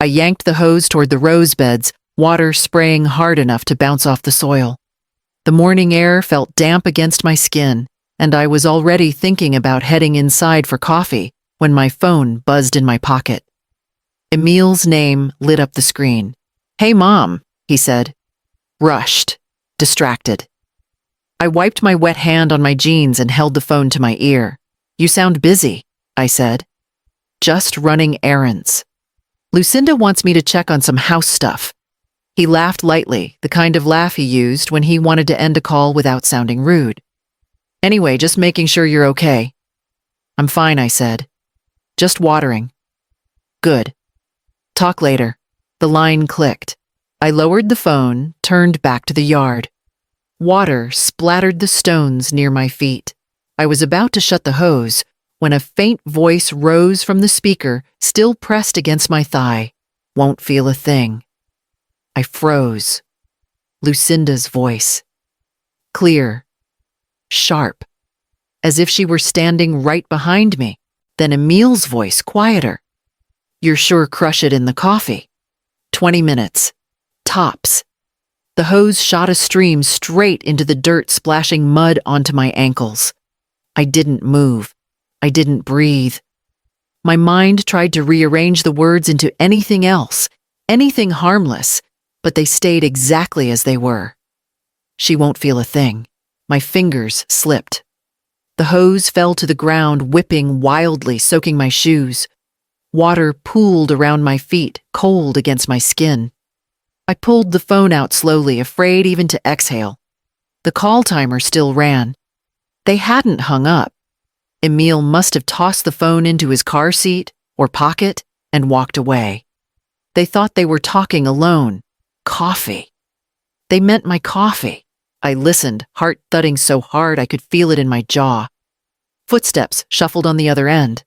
I yanked the hose toward the rose beds, water spraying hard enough to bounce off the soil. The morning air felt damp against my skin, and I was already thinking about heading inside for coffee when my phone buzzed in my pocket. Emil's name lit up the screen. "Hey, Mom," he said. Rushed, distracted. I wiped my wet hand on my jeans and held the phone to my ear. "You sound busy," I said. "Just running errands. Lucinda wants me to check on some house stuff." He laughed lightly, the kind of laugh he used when he wanted to end a call without sounding rude. "Anyway, just making sure you're okay." "I'm fine," I said. "Just watering." "Good. Talk later." The line clicked. I lowered the phone, turned back to the yard. Water splattered the stones near my feet. I was about to shut the hose when a faint voice rose from the speaker, still pressed against my thigh. "Won't feel a thing." I froze. Lucinda's voice. Clear. Sharp. As if she were standing right behind me. Then Emil's voice, quieter. "You're sure crush it in the coffee. 20 minutes. Tops." The hose shot a stream straight into the dirt, splashing mud onto my ankles. I didn't move. I didn't breathe. My mind tried to rearrange the words into anything else, anything harmless, but they stayed exactly as they were. "She won't feel a thing." My fingers slipped. The hose fell to the ground, whipping wildly, soaking my shoes. Water pooled around my feet, cold against my skin. I pulled the phone out slowly, afraid even to exhale. The call timer still ran. They hadn't hung up. Emil must have tossed the phone into his car seat or pocket and walked away. They thought they were talking alone. Coffee. They meant my coffee. I listened, heart thudding so hard I could feel it in my jaw. Footsteps shuffled on the other end.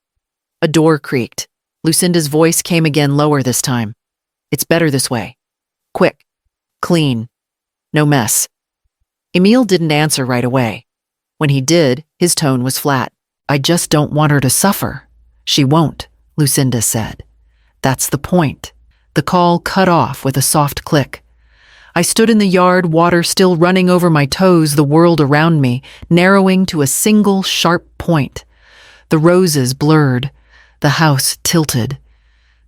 A door creaked. Lucinda's voice came again, lower this time. "It's better this way. Quick. Clean. No mess." Emil didn't answer right away. When he did, his tone was flat. "I just don't want her to suffer." "She won't," Lucinda said. "That's the point." The call cut off with a soft click. I stood in the yard, water still running over my toes, the world around me, narrowing to a single sharp point. The roses blurred, the house tilted.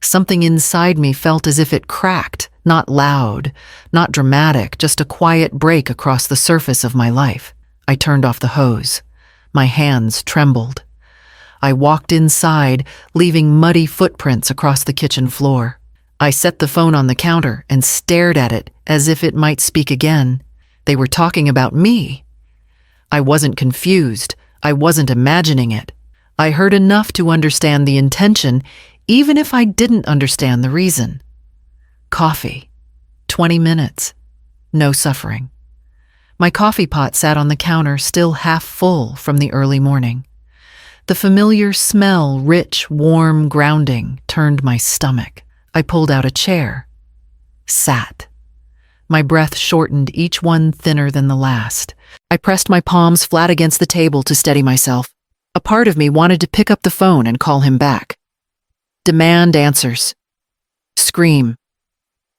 Something inside me felt as if it cracked, not loud, not dramatic, just a quiet break across the surface of my life. I turned off the hose. My hands trembled. I walked inside, leaving muddy footprints across the kitchen floor. I set the phone on the counter and stared at it as if it might speak again. They were talking about me. I wasn't confused. I wasn't imagining it. I heard enough to understand the intention, even if I didn't understand the reason. Coffee. 20 minutes. No suffering. My coffee pot sat on the counter, still half full from the early morning. The familiar smell, rich, warm, grounding, turned my stomach. I pulled out a chair. Sat. My breath shortened, each one thinner than the last. I pressed my palms flat against the table to steady myself. A part of me wanted to pick up the phone and call him back. Demand answers. Scream.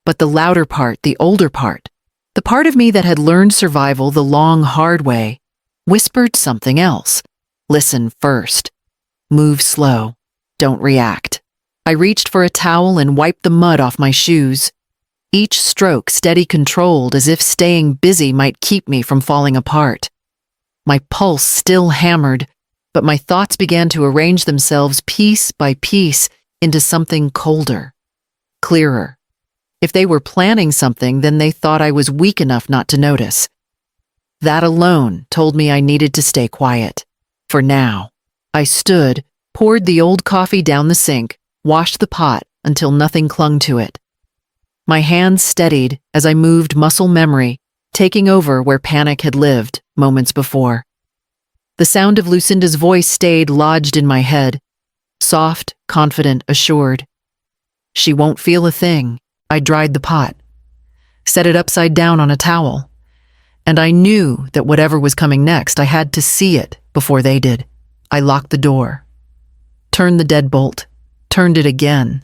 But the louder part, the older part, the part of me that had learned survival the long, hard way, whispered something else. Listen first. Move slow. Don't react. I reached for a towel and wiped the mud off my shoes. Each stroke steady, controlled, as if staying busy might keep me from falling apart. My pulse still hammered, but my thoughts began to arrange themselves piece by piece into something colder, clearer. If they were planning something, then they thought I was weak enough not to notice. That alone told me I needed to stay quiet. For now. I stood, poured the old coffee down the sink, washed the pot until nothing clung to it. My hands steadied as I moved muscle memory, taking over where panic had lived moments before. The sound of Lucinda's voice stayed lodged in my head, soft, confident, assured. She won't feel a thing. I dried the pot, set it upside down on a towel, and I knew that whatever was coming next, I had to see it before they did. I locked the door, turned the deadbolt, turned it again.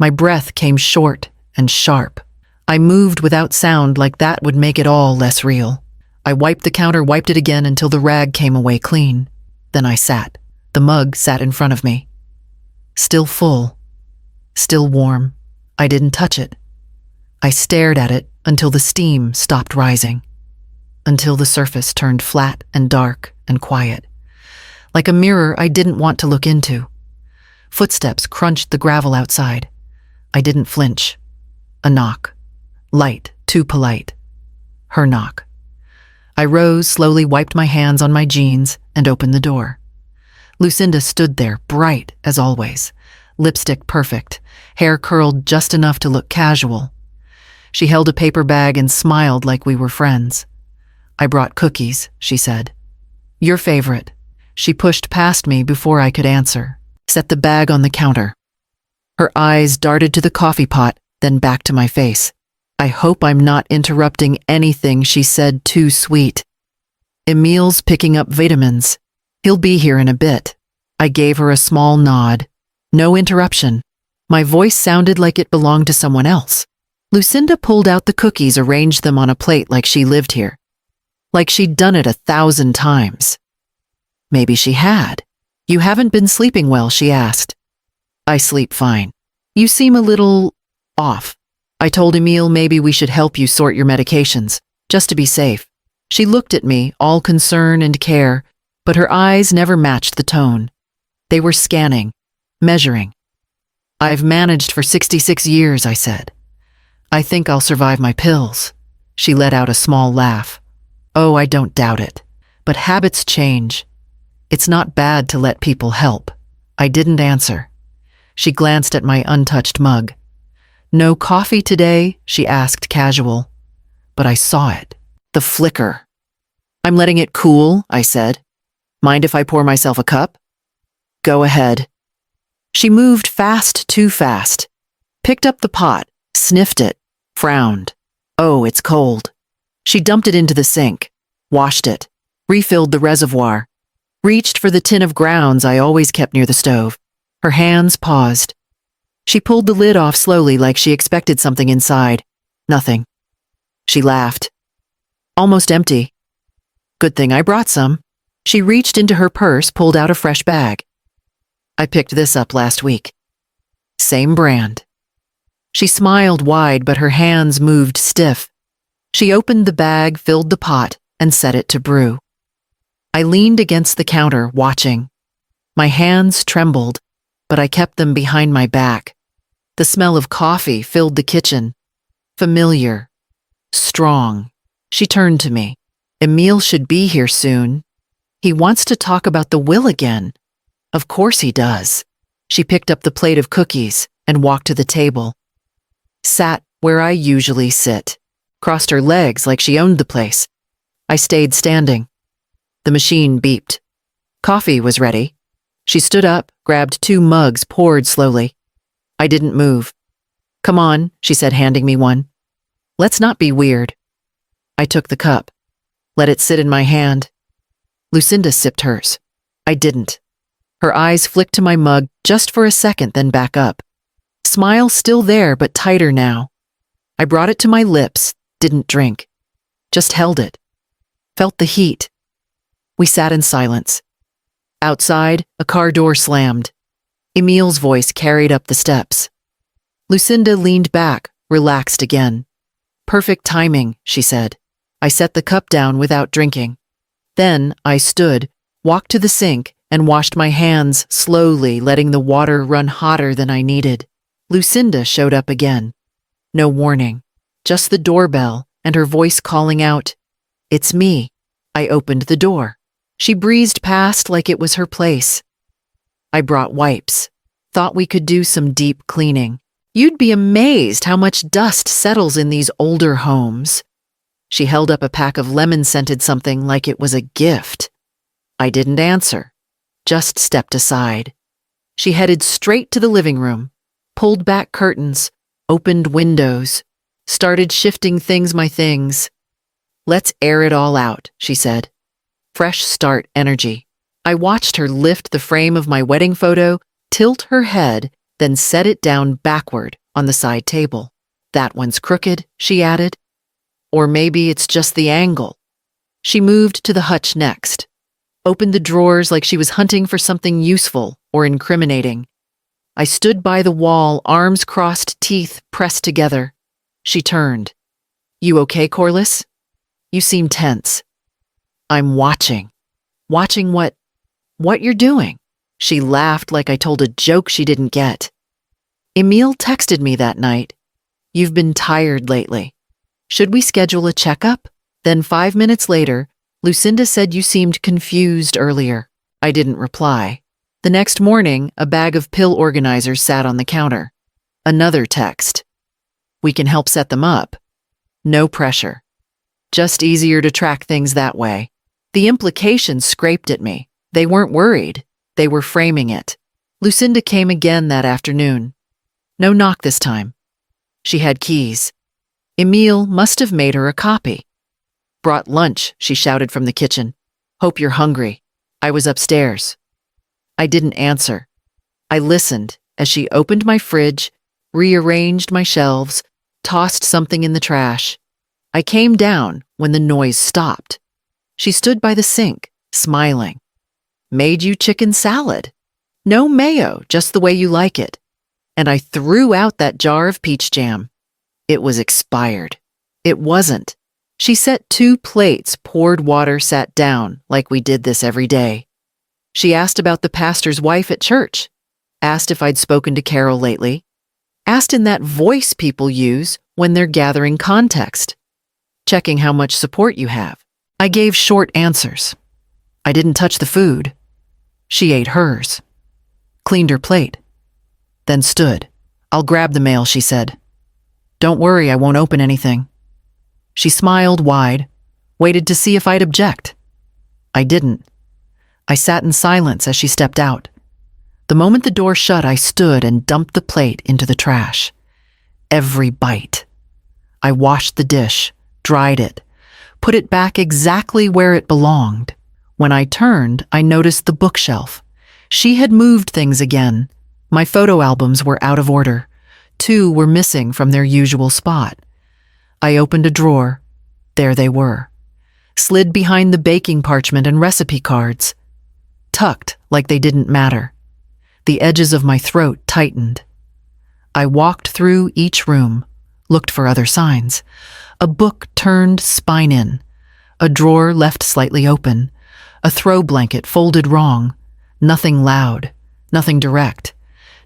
My breath came short and sharp. I moved without sound like that would make it all less real. I wiped the counter, wiped it again until the rag came away clean. Then I sat. The mug sat in front of me. Still full. Still warm. I didn't touch it. I stared at it until the steam stopped rising. Until the surface turned flat and dark and quiet. Like a mirror I didn't want to look into. Footsteps crunched the gravel outside. I didn't flinch. A knock. Light, too polite. Her knock. I rose, slowly wiped my hands on my jeans, and opened the door. Lucinda stood there, bright as always. Lipstick perfect, hair curled just enough to look casual. She held a paper bag and smiled like we were friends. "I brought cookies," she said. "Your favorite." She pushed past me before I could answer, set the bag on the counter. Her eyes darted to the coffee pot, then back to my face. "I hope I'm not interrupting anything," she said, too sweet. "Emil's picking up vitamins. He'll be here in a bit." I gave her a small nod. No interruption. My voice sounded like it belonged to someone else. Lucinda pulled out the cookies, arranged them on a plate like she lived here. Like she'd done it 1,000 times. Maybe she had. "You haven't been sleeping well?" she asked. "I sleep fine. You seem a little off. I told Emil maybe we should help you sort your medications, just to be safe." She looked at me, all concern and care, but her eyes never matched the tone. They were scanning, measuring. "I've managed for 66 years, I said. "I think I'll survive my pills." She let out a small laugh. "Oh, I don't doubt it. But habits change. It's not bad to let people help." I didn't answer. She glanced at my untouched mug. "No coffee today?" she asked, casual. But I saw it. The flicker. "I'm letting it cool," I said. "Mind if I pour myself a cup?" "Go ahead." She moved fast, too fast. Picked up the pot, sniffed it, frowned. "Oh, it's cold." She dumped it into the sink, washed it, refilled the reservoir, reached for the tin of grounds I always kept near the stove. Her hands paused. She pulled the lid off slowly like she expected something inside. Nothing. She laughed. "Almost empty." "Good thing I brought some." She reached into her purse, pulled out a fresh bag. "I picked this up last week. Same brand." She smiled wide, but her hands moved stiff. She opened the bag, filled the pot, and set it to brew. I leaned against the counter, watching. My hands trembled, but I kept them behind my back. The smell of coffee filled the kitchen. Familiar. Strong. She turned to me. "Emil should be here soon. He wants to talk about the will again." "Of course he does." She picked up the plate of cookies and walked to the table. Sat where I usually sit. Crossed her legs like she owned the place. I stayed standing. The machine beeped. Coffee was ready. She stood up, grabbed 2 mugs, poured slowly. I didn't move. "Come on," she said, handing me one. "Let's not be weird." I took the cup. Let it sit in my hand. Lucinda sipped hers. I didn't. Her eyes flicked to my mug just for a second, then back up. Smile still there, but tighter now. I brought it to my lips, didn't drink. Just held it. Felt the heat. We sat in silence. Outside, a car door slammed. Emil's voice carried up the steps. Lucinda leaned back, relaxed again. "Perfect timing," she said. I set the cup down without drinking. Then I stood, walked to the sink, and washed my hands slowly, letting the water run hotter than I needed. Lucinda showed up again. No warning, just the doorbell and her voice calling out, "It's me." I opened the door. She breezed past like it was her place. I brought wipes. Thought we could do some deep cleaning. You'd be amazed how much dust settles in these older homes. She held up a pack of lemon-scented something like it was a gift. I didn't answer, just stepped aside. She headed straight to the living room, pulled back curtains, opened windows, started shifting my things. "Let's air it all out," she said. Fresh start energy. I watched her lift the frame of my wedding photo, tilt her head, then set it down backward on the side table. That one's crooked, she added. Or maybe it's just the angle. She moved to the hutch next, opened the drawers like she was hunting for something useful or incriminating. I stood by the wall, arms crossed, teeth pressed together. She turned. You okay, Corliss? You seem tense. I'm watching. Watching what you're doing. She laughed like I told a joke she didn't get. Emil texted me that night. You've been tired lately. Should we schedule a checkup? Then 5 minutes later, Lucinda said you seemed confused earlier. I didn't reply. The next morning, a bag of pill organizers sat on the counter. Another text. We can help set them up. No pressure. Just easier to track things that way. The implications scraped at me. They weren't worried. They were framing it. Lucinda came again that afternoon. No knock this time. She had keys. Emil must have made her a copy. Brought lunch, she shouted from the kitchen. Hope you're hungry. I was upstairs. I didn't answer. I listened as she opened my fridge, rearranged my shelves, tossed something in the trash. I came down when the noise stopped. She stood by the sink, smiling. Made you chicken salad. No mayo, just the way you like it. And I threw out that jar of peach jam. It was expired. It wasn't. She set 2 plates, poured water, sat down, like we did this every day. She asked about the pastor's wife at church. Asked if I'd spoken to Carol lately. Asked in that voice people use when they're gathering context. Checking how much support you have. I gave short answers. I didn't touch the food. She ate hers. Cleaned her plate. Then stood. I'll grab the mail, she said. Don't worry, I won't open anything. She smiled wide, waited to see if I'd object. I didn't. I sat in silence as she stepped out. The moment the door shut, I stood and dumped the plate into the trash. Every bite. I washed the dish, dried it, put it back exactly where it belonged. When I turned, I noticed the bookshelf. She had moved things again. My photo albums were out of order. 2 were missing from their usual spot. I opened a drawer. There they were. Slid behind the baking parchment and recipe cards. Tucked like they didn't matter. The edges of my throat tightened. I walked through each room, looked for other signs. A book turned spine in. A drawer left slightly open. A throw blanket folded wrong. Nothing loud, nothing direct.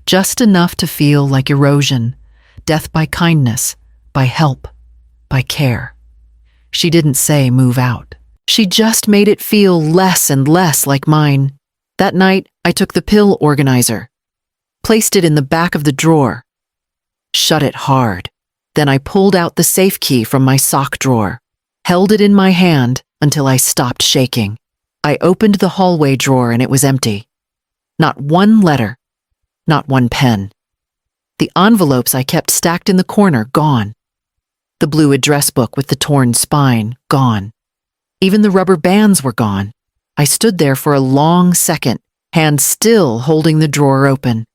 Just enough to feel like erosion, death by kindness, by help, by care. She didn't say move out. She just made it feel less and less like mine. That night, I took the pill organizer, placed it in the back of the drawer, shut it hard. Then I pulled out the safe key from my sock drawer, held it in my hand until I stopped shaking. I opened the hallway drawer and it was empty. Not one letter, not one pen. The envelopes I kept stacked in the corner, gone. The blue address book with the torn spine, gone. Even the rubber bands were gone. I stood there for a long second, hand still holding the drawer open.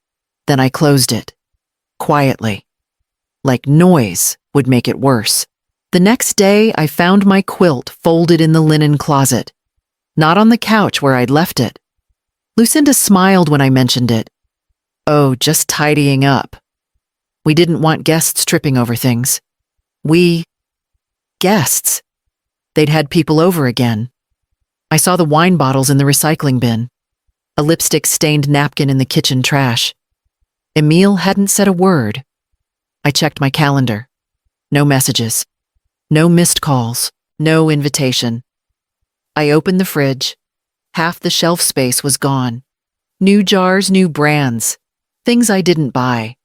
Then I closed it, quietly. Like noise would make it worse. The next day, I found my quilt folded in the linen closet, not on the couch where I'd left it. Lucinda smiled when I mentioned it. Oh, just tidying up. We didn't want guests tripping over things. Guests. They'd had people over again. I saw the wine bottles in the recycling bin, a lipstick-stained napkin in the kitchen trash. Emil hadn't said a word. I checked my calendar. No messages. No missed calls. No invitation. I opened the fridge. Half the shelf space was gone. New jars, new brands. Things I didn't buy.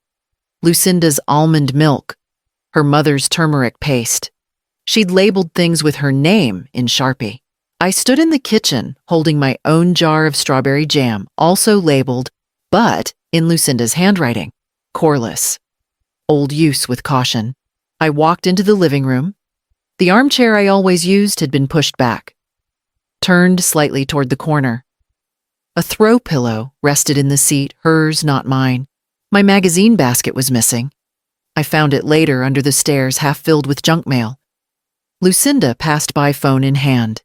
Lucinda's almond milk. Her mother's turmeric paste. She'd labeled things with her name in Sharpie. I stood in the kitchen, holding my own jar of strawberry jam, also labeled, but in Lucinda's handwriting, Corliss. Old use with caution. I walked into the living room. The armchair I always used had been pushed back. Turned slightly toward the corner. A throw pillow rested in the seat, hers, not mine. My magazine basket was missing. I found it later under the stairs, half filled with junk mail. Lucinda passed by, phone in hand.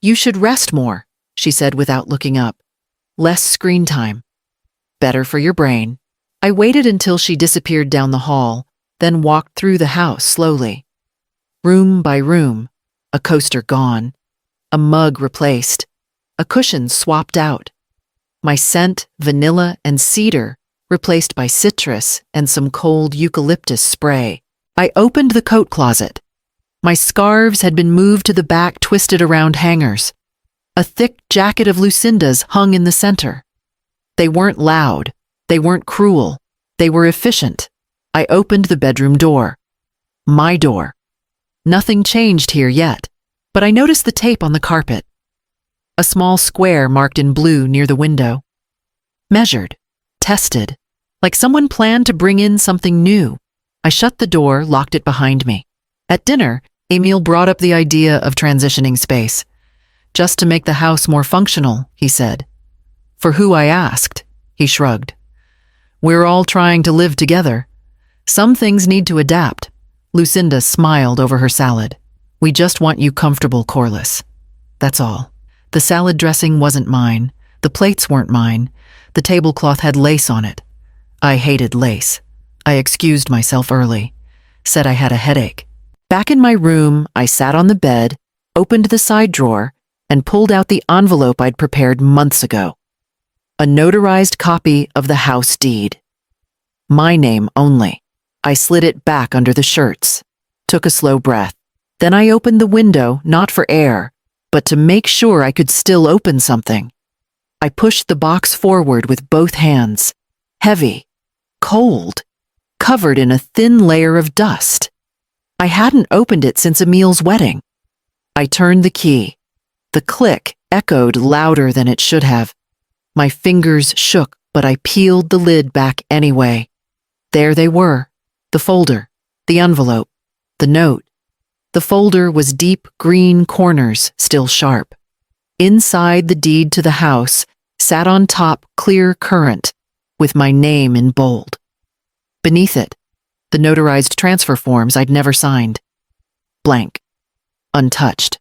"You should rest more," she said without looking up. "Less screen time. Better for your brain." I waited until she disappeared down the hall, then walked through the house slowly. Room by room, a coaster gone, a mug replaced, a cushion swapped out. My scent, vanilla and cedar, replaced by citrus and some cold eucalyptus spray. I opened the coat closet. My scarves had been moved to the back, twisted around hangers. A thick jacket of Lucinda's hung in the center. They weren't loud. They weren't cruel. They were efficient. I opened the bedroom door. My door. Nothing changed here yet, but I noticed the tape on the carpet. A small square marked in blue near the window. Measured. Tested. Like someone planned to bring in something new. I shut the door, locked it behind me. At dinner, Emil brought up the idea of transitioning space. "Just to make the house more functional," he said. "For who?" I asked. He shrugged. "We're all trying to live together. Some things need to adapt." Lucinda smiled over her salad. "We just want you comfortable, Corliss. That's all." The salad dressing wasn't mine. The plates weren't mine. The tablecloth had lace on it. I hated lace. I excused myself early. Said I had a headache. Back in my room, I sat on the bed, opened the side drawer, and pulled out the envelope I'd prepared months ago. A notarized copy of the house deed. My name only. I slid it back under the shirts, took a slow breath. Then I opened the window, not for air, but to make sure I could still open something. I pushed the box forward with both hands. Heavy, cold, covered in a thin layer of dust. I hadn't opened it since Emil's wedding. I turned the key. The click echoed louder than it should have. My fingers shook, but I peeled the lid back anyway. There they were. The folder, the envelope, the note. The folder was deep green corners, still sharp. Inside, the deed to the house sat on top, clear current, with my name in bold. Beneath it, the notarized transfer forms I'd never signed. Blank. Untouched.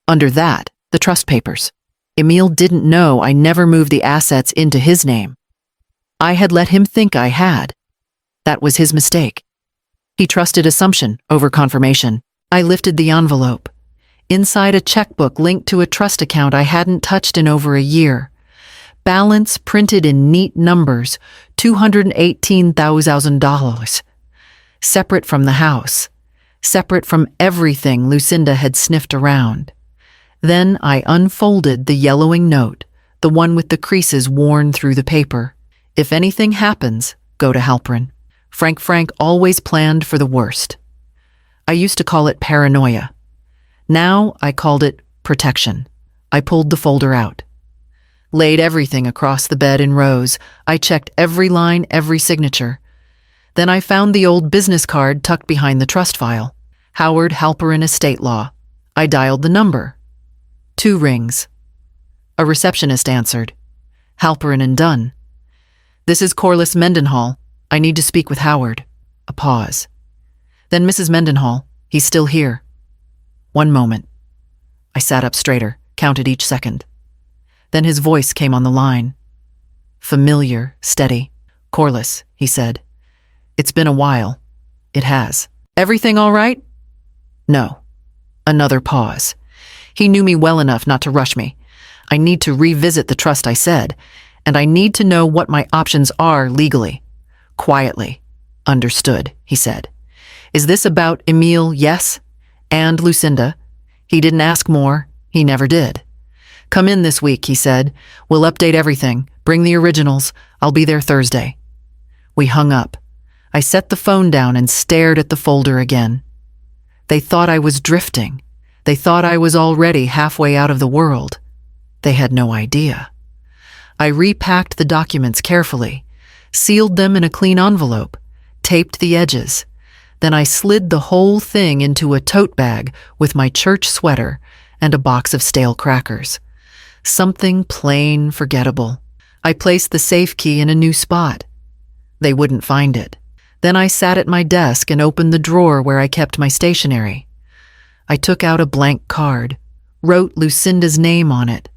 Under that, the trust papers. Emil didn't know I never moved the assets into his name. I had let him think I had. That was his mistake. He trusted assumption over confirmation. I lifted the envelope. Inside, a checkbook linked to a trust account I hadn't touched in over a year. Balance printed in neat numbers, $218,000. Separate from the house. Separate from everything Lucinda had sniffed around. Then I unfolded the yellowing note, the one with the creases worn through the paper. "If anything happens, go to Halperin." Frank always planned for the worst. I used to call it paranoia. Now I called it protection. I pulled the folder out. Laid everything across the bed in rows. I checked every line, every signature. Then I found the old business card tucked behind the trust file. Howard Halperin Estate Law. I dialed the number. 2 rings. A receptionist answered. "Halperin and Dunn." "This is Corliss Mendenhall. I need to speak with Howard." A pause. Then, "Mrs. Mendenhall, he's still here." 1 moment. I sat up straighter, counted each second. Then his voice came on the line. Familiar, steady. "Corliss," he said. "It's been a while." It has. "Everything all right?" "No." Another pause. He knew me well enough not to rush me. "I need to revisit the trust," I said, "and I need to know what my options are legally." Quietly. "Understood," he said. "Is this about Emil?" "Yes." "And Lucinda?" He didn't ask more. He never did. "Come in this week," he said. "We'll update everything. Bring the originals. I'll be there Thursday." We hung up. I set the phone down and stared at the folder again. They thought I was drifting. They thought I was already halfway out of the world. They had no idea. I repacked the documents carefully, sealed them in a clean envelope, taped the edges. Then I slid the whole thing into a tote bag with my church sweater and a box of stale crackers. Something plain forgettable. I placed the safe key in a new spot. They wouldn't find it. Then I sat at my desk and opened the drawer where I kept my stationery. I took out a blank card, wrote Lucinda's name on it.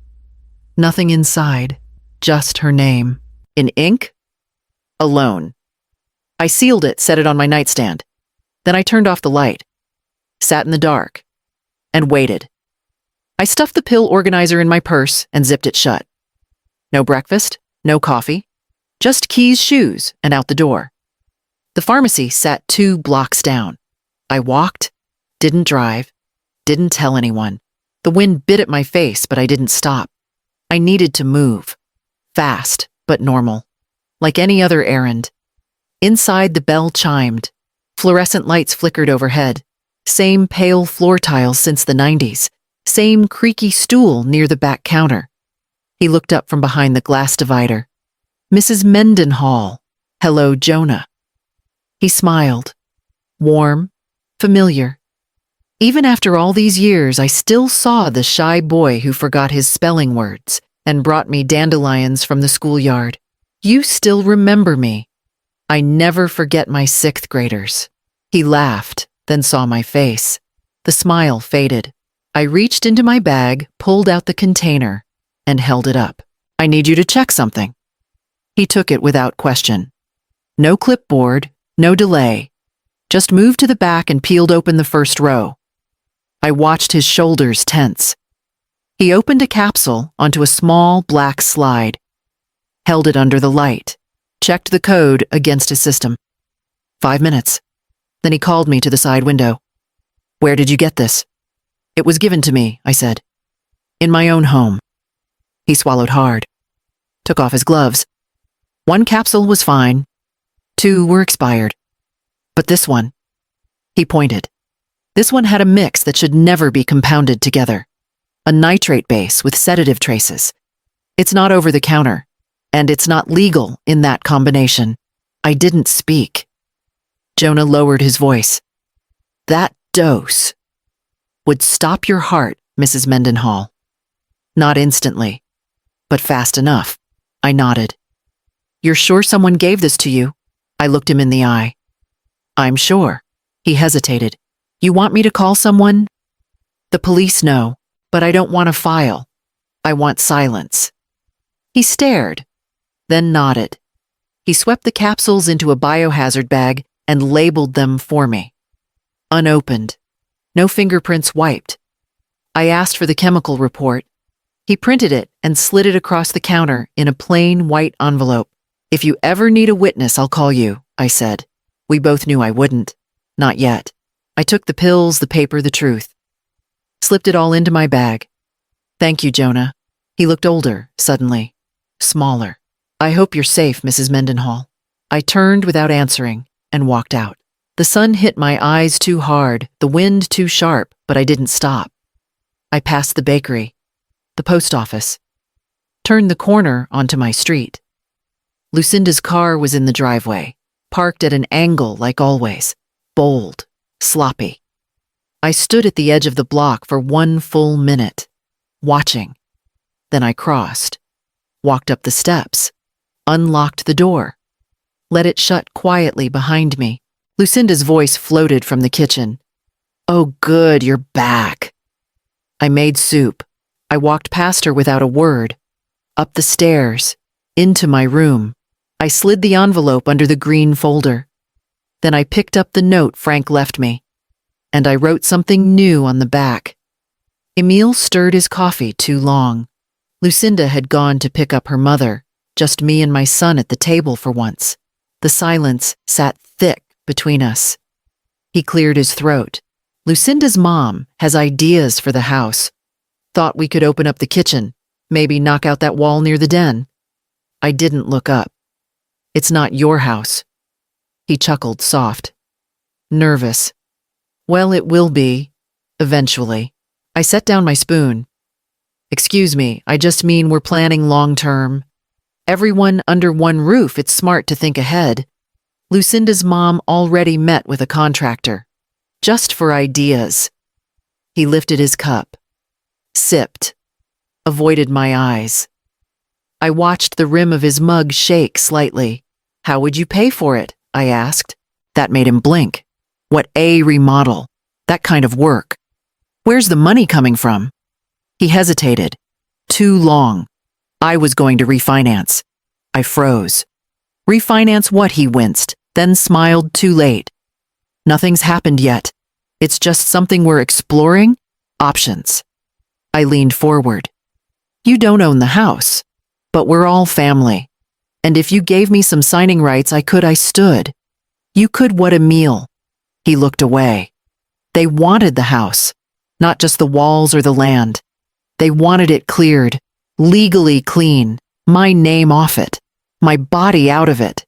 Nothing inside, just her name. In ink? Alone. I sealed it, set it on my nightstand. Then I turned off the light, sat in the dark, and waited. I stuffed the pill organizer in my purse and zipped it shut. No breakfast, no coffee, just keys, shoes, and out the door. The pharmacy sat 2 blocks down. I walked, didn't drive, didn't tell anyone. The wind bit at my face, but I didn't stop. I needed to move. Fast, but normal. Like any other errand. Inside, the bell chimed. Fluorescent lights flickered overhead. Same pale floor tiles since the 90s. Same creaky stool near the back counter. He looked up from behind the glass divider. Mrs. Mendenhall. Hello, Jonah. He smiled. Warm, familiar. Even after all these years, I still saw the shy boy who forgot his spelling words and brought me dandelions from the schoolyard. You still remember me. I never forget my 6th graders. He laughed, then saw my face. The smile faded. I reached into my bag, pulled out the container, and held it up. I need you to check something. He took it without question. No clipboard, no delay. Just moved to the back and peeled open the first row. I watched his shoulders tense. He opened a capsule onto a small black slide, held it under the light, checked the code against his system. 5 minutes. Then he called me to the side window. Where did you get this? It was given to me, I said. In my own home. He swallowed hard. Took off his gloves. 1 capsule was fine. 2 were expired. But this one, he pointed. This one had a mix that should never be compounded together. A nitrate base with sedative traces. It's not over the counter, and it's not legal in that combination. I didn't speak. Jonah lowered his voice. That dose would stop your heart, Mrs. Mendenhall. Not instantly, but fast enough. I nodded. You're sure someone gave this to you? I looked him in the eye. I'm sure. He hesitated. You want me to call someone? The police know, but I don't want a file. I want silence. He stared, then nodded. He swept the capsules into a biohazard bag and labeled them for me. Unopened. No fingerprints wiped. I asked for the chemical report. He printed it and slid it across the counter in a plain white envelope. If you ever need a witness, I'll call you, I said. We both knew I wouldn't. Not yet. I took the pills, the paper, the truth. Slipped it all into my bag. Thank you, Jonah. He looked older, suddenly. Smaller. I hope you're safe, Mrs. Mendenhall. I turned without answering and walked out. The sun hit my eyes too hard, the wind too sharp, but I didn't stop. I passed the bakery, the post office, turned the corner onto my street. Lucinda's car was in the driveway, parked at an angle like always, bold, sloppy. I stood at the edge of the block for 1 full minute, watching. Then I crossed, walked up the steps, unlocked the door, let it shut quietly behind me. Lucinda's voice floated from the kitchen. Oh, good, you're back. I made soup. I walked past her without a word, up the stairs, into my room. I slid the envelope under the green folder. Then I picked up the note Frank left me, and I wrote something new on the back. Emile stirred his coffee too long. Lucinda had gone to pick up her mother, just me and my son at the table for once. The silence sat thick between us. He cleared his throat. Lucinda's mom has ideas for the house. Thought we could open up the kitchen, maybe knock out that wall near the den. I didn't look up. It's not your house. He chuckled soft. Nervous. Well, it will be, eventually. I set down my spoon. Excuse me, I just mean we're planning long-term. Everyone under one roof, it's smart to think ahead. Lucinda's mom already met with a contractor. Just for ideas. He lifted his cup. Sipped. Avoided my eyes. I watched the rim of his mug shake slightly. How would you pay for it? I asked. That made him blink. What a remodel? That kind of work. Where's the money coming from? He hesitated. Too long. I was going to refinance. I froze. Refinance what? He winced, then smiled too late. Nothing's happened yet. It's just something we're exploring. Options. I leaned forward. You don't own the house, but we're all family. And if you gave me some signing rights, I stood. You could what? A meal. He looked away. They wanted the house, not just the walls or the land. They wanted it cleared, legally clean, my name off it, my body out of it.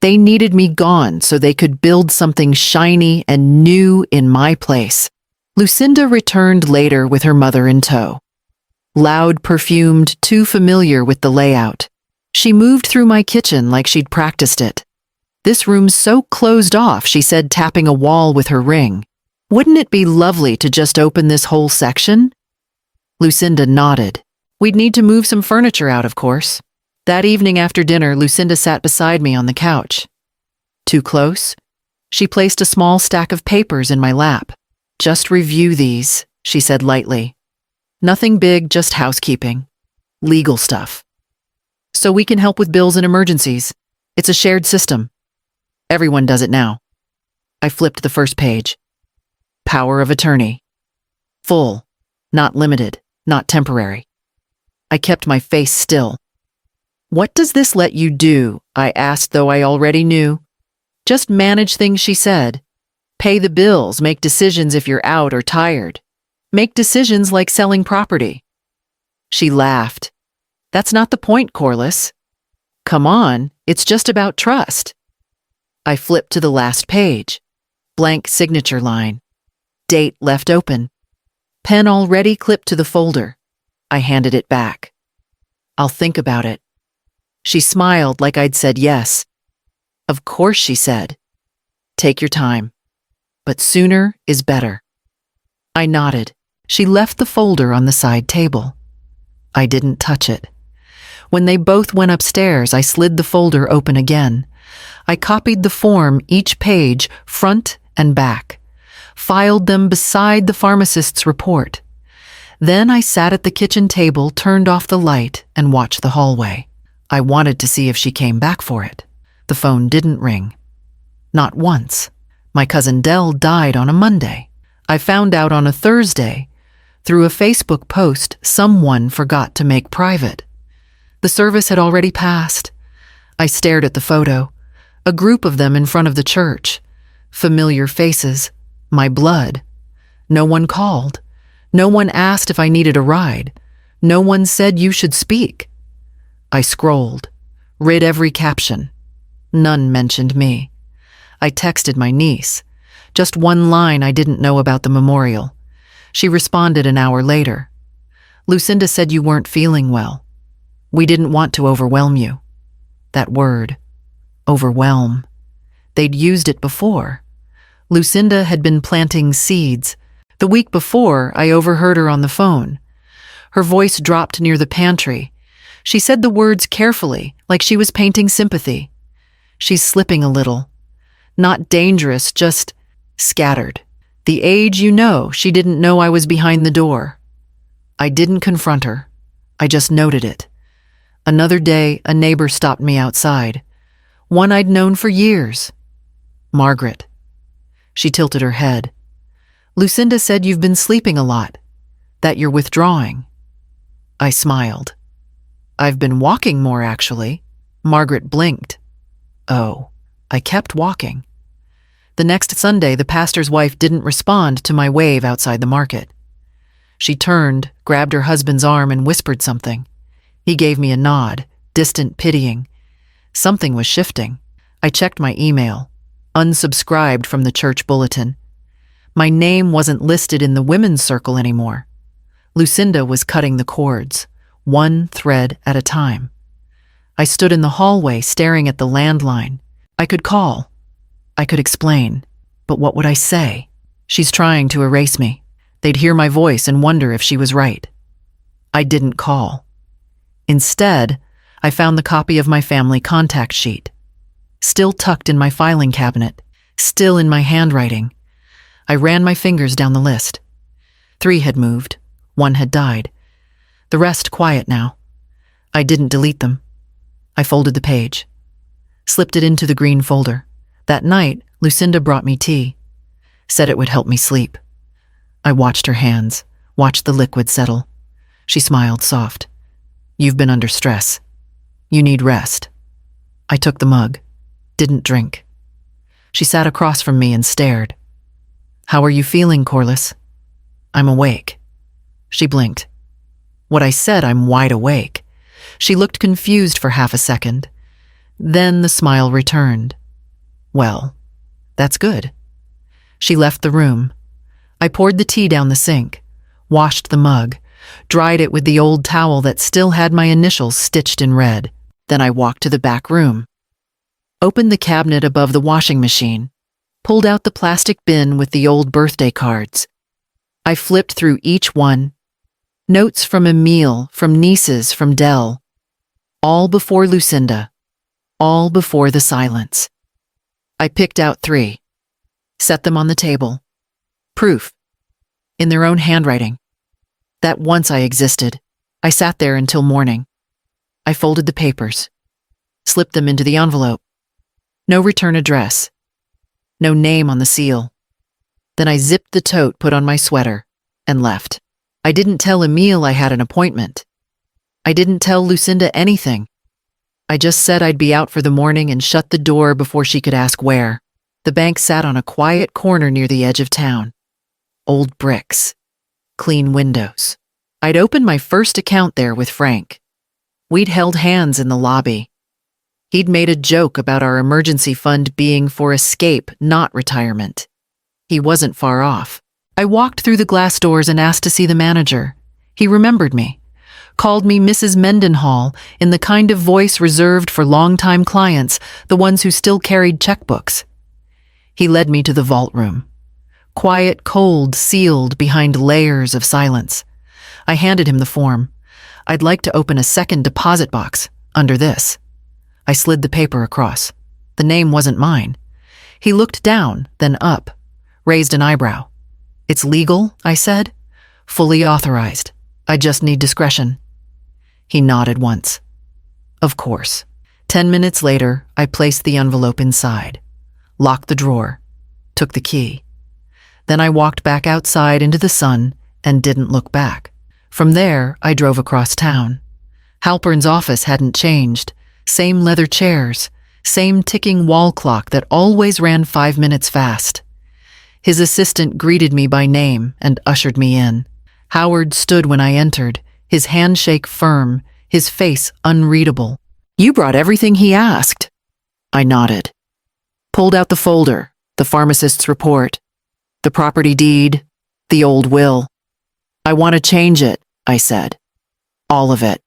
They needed me gone so they could build something shiny and new in my place. Lucinda returned later with her mother in tow. Loud, perfumed, too familiar with the layout. She moved through my kitchen like she'd practiced it. This room's so closed off, she said, tapping a wall with her ring. Wouldn't it be lovely to just open this whole section? Lucinda nodded. We'd need to move some furniture out, of course. That evening after dinner, Lucinda sat beside me on the couch. Too close? She placed a small stack of papers in my lap. Just review these, she said lightly. Nothing big, just housekeeping. Legal stuff. So we can help with bills and emergencies. It's a shared system. Everyone does it now. I flipped the first page. Power of attorney. Full, not limited, not temporary. I kept my face still. What does this let you do? I asked, though I already knew. Just manage things, she said. Pay the bills, make decisions if you're out or tired. Make decisions like selling property. She laughed. That's not the point, Corliss. Come on, it's just about trust. I flipped to the last page. Blank signature line. Date left open. Pen already clipped to the folder. I handed it back. I'll think about it. She smiled like I'd said yes. Of course, she said. Take your time. But sooner is better. I nodded. She left the folder on the side table. I didn't touch it. When they both went upstairs, I slid the folder open again. I copied the form, each page, front and back, filed them beside the pharmacist's report. Then I sat at the kitchen table, turned off the light, and watched the hallway. I wanted to see if she came back for it. The phone didn't ring. Not once. My cousin Dell died on a Monday. I found out on a Thursday. Through a Facebook post someone forgot to make private. The service had already passed. I stared at the photo. A group of them in front of the church. Familiar faces. My blood. No one called. No one asked if I needed a ride. No one said you should speak. I scrolled. Read every caption. None mentioned me. I texted my niece. Just one line I didn't know about the memorial. She responded an hour later. Lucinda said you weren't feeling well. We didn't want to overwhelm you. That word. Overwhelm. They'd used it before. Lucinda had been planting seeds. The week before, I overheard her on the phone. Her voice dropped near the pantry. She said the words carefully, like she was painting sympathy. She's slipping a little. Not dangerous, just scattered. The age you know, she didn't know I was behind the door. I didn't confront her. I just noted it. Another day, a neighbor stopped me outside. One I'd known for years. Margaret. She tilted her head. Lucinda said you've been sleeping a lot, that you're withdrawing. I smiled. I've been walking more, actually. Margaret blinked. Oh, I kept walking. The next Sunday, the pastor's wife didn't respond to my wave outside the market. She turned, grabbed her husband's arm, and whispered something. He gave me a nod, distant, pitying. Something was shifting. I checked my email. Unsubscribed from the church bulletin. My name wasn't listed in the women's circle anymore. Lucinda was cutting the cords, one thread at a time. I stood in the hallway staring at the landline. I could call. I could explain. But what would I say? She's trying to erase me. They'd hear my voice and wonder if she was right. I didn't call. Instead, I found the copy of my family contact sheet. still tucked in my filing cabinet, still in my handwriting. I ran my fingers down the list. 3 had moved, 1 had died. The rest quiet now. I didn't delete them. I folded the page, slipped it into the green folder. That night, Lucinda brought me tea, said it would help me sleep. I watched her hands, watched the liquid settle. She smiled soft. You've been under stress. You need rest. I took the mug, didn't drink. She sat across from me and stared. How are you feeling, Corliss? I'm awake. She blinked. What I said, I'm wide awake. She looked confused for half a second. Then the smile returned. Well, that's good. She left the room. I poured the tea down the sink, washed the mug, dried it with the old towel that still had my initials stitched in red. Then I walked to the back room, opened the cabinet above the washing machine, pulled out the plastic bin with the old birthday cards. I flipped through each one. Notes from Emil, from nieces, from Dell. All before Lucinda. All before the silence. I picked out 3. Set them on the table. Proof. In their own handwriting. That once I existed. I sat there until morning. I folded the papers. Slipped them into the envelope. No return address. No name on the seal. Then I zipped the tote put on my sweater and left. I didn't tell Emil I had an appointment. I didn't tell Lucinda anything. I just said I'd be out for the morning and shut the door before she could ask where. The bank sat on a quiet corner near the edge of town. Old bricks. Clean windows. I'd opened my first account there with Frank. We'd held hands in the lobby. He'd made a joke about our emergency fund being for escape, not retirement. He wasn't far off. I walked through the glass doors and asked to see the manager. He remembered me, called me Mrs. Mendenhall in the kind of voice reserved for longtime clients, the ones who still carried checkbooks. He led me to the vault room. Quiet, cold, sealed behind layers of silence. I handed him the form. I'd like to open a second deposit box under this. I slid the paper across. The name wasn't mine. He looked down, then up, raised an eyebrow. It's legal, I said. Fully authorized. I just need discretion. He nodded once. Of course. 10 minutes later, I placed the envelope inside, locked the drawer, took the key. Then I walked back outside into the sun and didn't look back. From there, I drove across town. Halpern's office hadn't changed. Same leather chairs, same ticking wall clock that always ran 5 minutes fast. His assistant greeted me by name and ushered me in. Howard stood when I entered, his handshake firm, his face unreadable. You brought everything he asked. I nodded. Pulled out the folder, the pharmacist's report, the property deed, the old will. I want to change it, I said. All of it.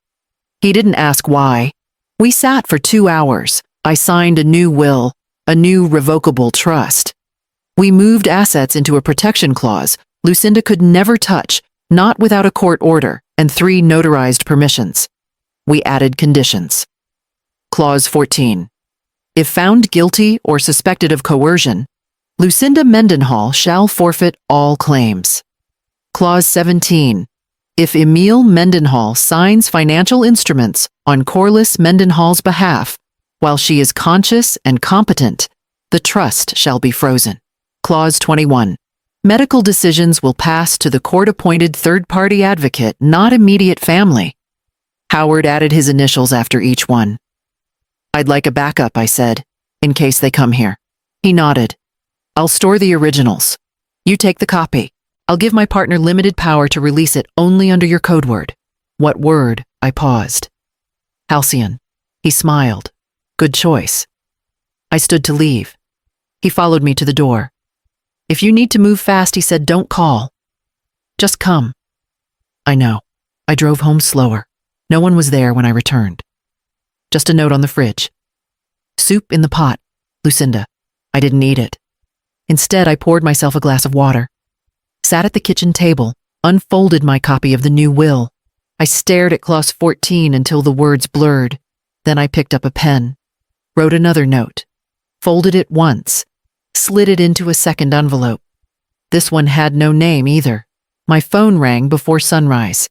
He didn't ask why. We sat for 2 hours. I signed a new will, a new revocable trust. We moved assets into a protection clause Lucinda could never touch, not without a court order, and 3 notarized permissions. We added conditions. Clause 14. If found guilty or suspected of coercion, Lucinda Mendenhall shall forfeit all claims. Clause 17. If Emil Mendenhall signs financial instruments on Corliss Mendenhall's behalf while she is conscious and competent, the trust shall be frozen. Clause 21. Medical decisions will pass to the court-appointed third-party advocate, not immediate family. Howard added his initials after each one. I'd like a backup, I said, in case they come here. He nodded. I'll store the originals. You take the copy. I'll give my partner limited power to release it only under your code word. What word? I paused. Halcyon. He smiled. Good choice. I stood to leave. He followed me to the door. If you need to move fast, he said, don't call. Just come. I know. I drove home slower. No one was there when I returned. Just a note on the fridge. Soup in the pot, Lucinda. I didn't eat it. Instead, I poured myself a glass of water. Sat at the kitchen table, unfolded my copy of the new will. I stared at clause 14 until the words blurred. Then I picked up a pen. Wrote another note. folded it once, slid it into a second envelope. This one had no name either. My phone rang before sunrise.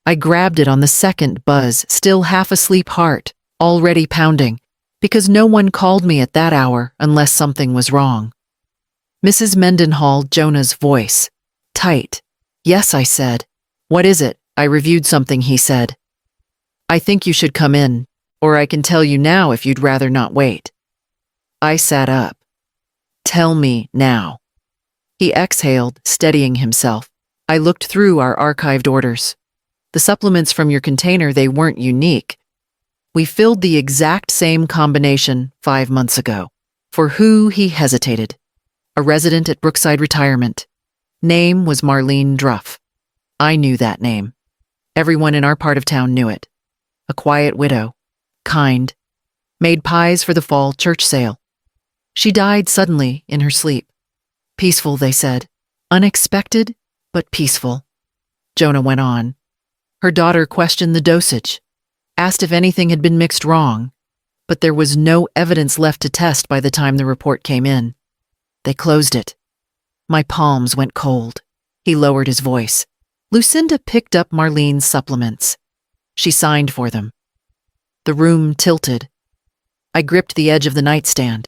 I grabbed it on the second buzz, still half asleep heart, already pounding, because no one called me at that hour unless something was wrong. Mrs. Mendenhall, Jonah's voice. Tight. Yes, I said. What is it? I reviewed something he said. I think you should come in, or I can tell you now if you'd rather not wait. I sat up. Tell me now. He exhaled, steadying himself. I looked through our archived orders. The supplements from your container, they weren't unique. We filled the exact same combination 5 months ago. For who, he hesitated. A resident at Brookside Retirement. Name was Marlene Druff. I knew that name. Everyone in our part of town knew it. A quiet widow. Kind. Made pies for the fall church sale. She died suddenly in her sleep. Peaceful, they said. Unexpected, but peaceful. Jonah went on. Her daughter questioned the dosage, asked if anything had been mixed wrong, but there was no evidence left to test by the time the report came in. They closed it. My palms went cold. He lowered his voice. Lucinda picked up Marlene's supplements. She signed for them. The room tilted. I gripped the edge of the nightstand.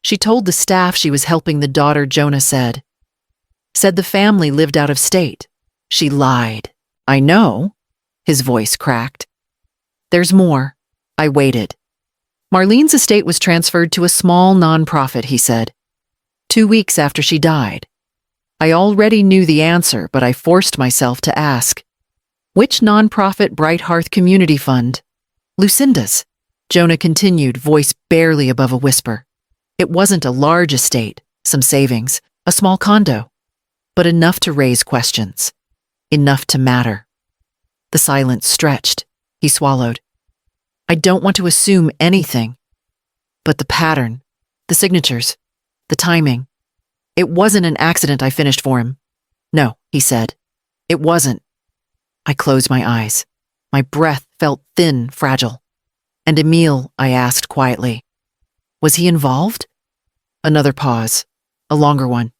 She told the staff she was helping the daughter, Jonah said. Said the family lived out of state. She lied. I know. His voice cracked. There's more. I waited. Marlene's estate was transferred to a small nonprofit, he said. 2 weeks after she died. I already knew the answer, but I forced myself to ask. Which nonprofit? Bright Hearth Community Fund? Lucinda's. Jonah continued, voice barely above a whisper. It wasn't a large estate, some savings, a small condo, but enough to raise questions. Enough to matter. The silence stretched. He swallowed. I don't want to assume anything, but the pattern, the signatures, the timing. It wasn't an accident I finished for him. No, he said. It wasn't. I closed my eyes. My breath felt thin, fragile. And Emil, I asked quietly. Was he involved? Another pause. A longer one.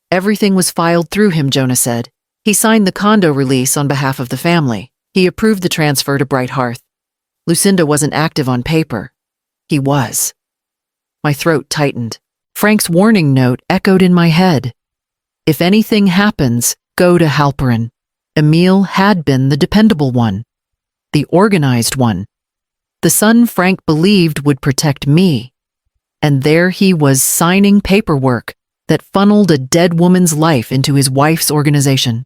Everything was filed through him, Jonah said. He signed the condo release on behalf of the family. He approved the transfer to Bright Hearth. Lucinda wasn't active on paper. He was. My throat tightened. Frank's warning note echoed in my head. If anything happens, go to Halperin. Emil had been the dependable one. The organized one. The son Frank believed would protect me. And there he was signing paperwork that funneled a dead woman's life into his wife's organization.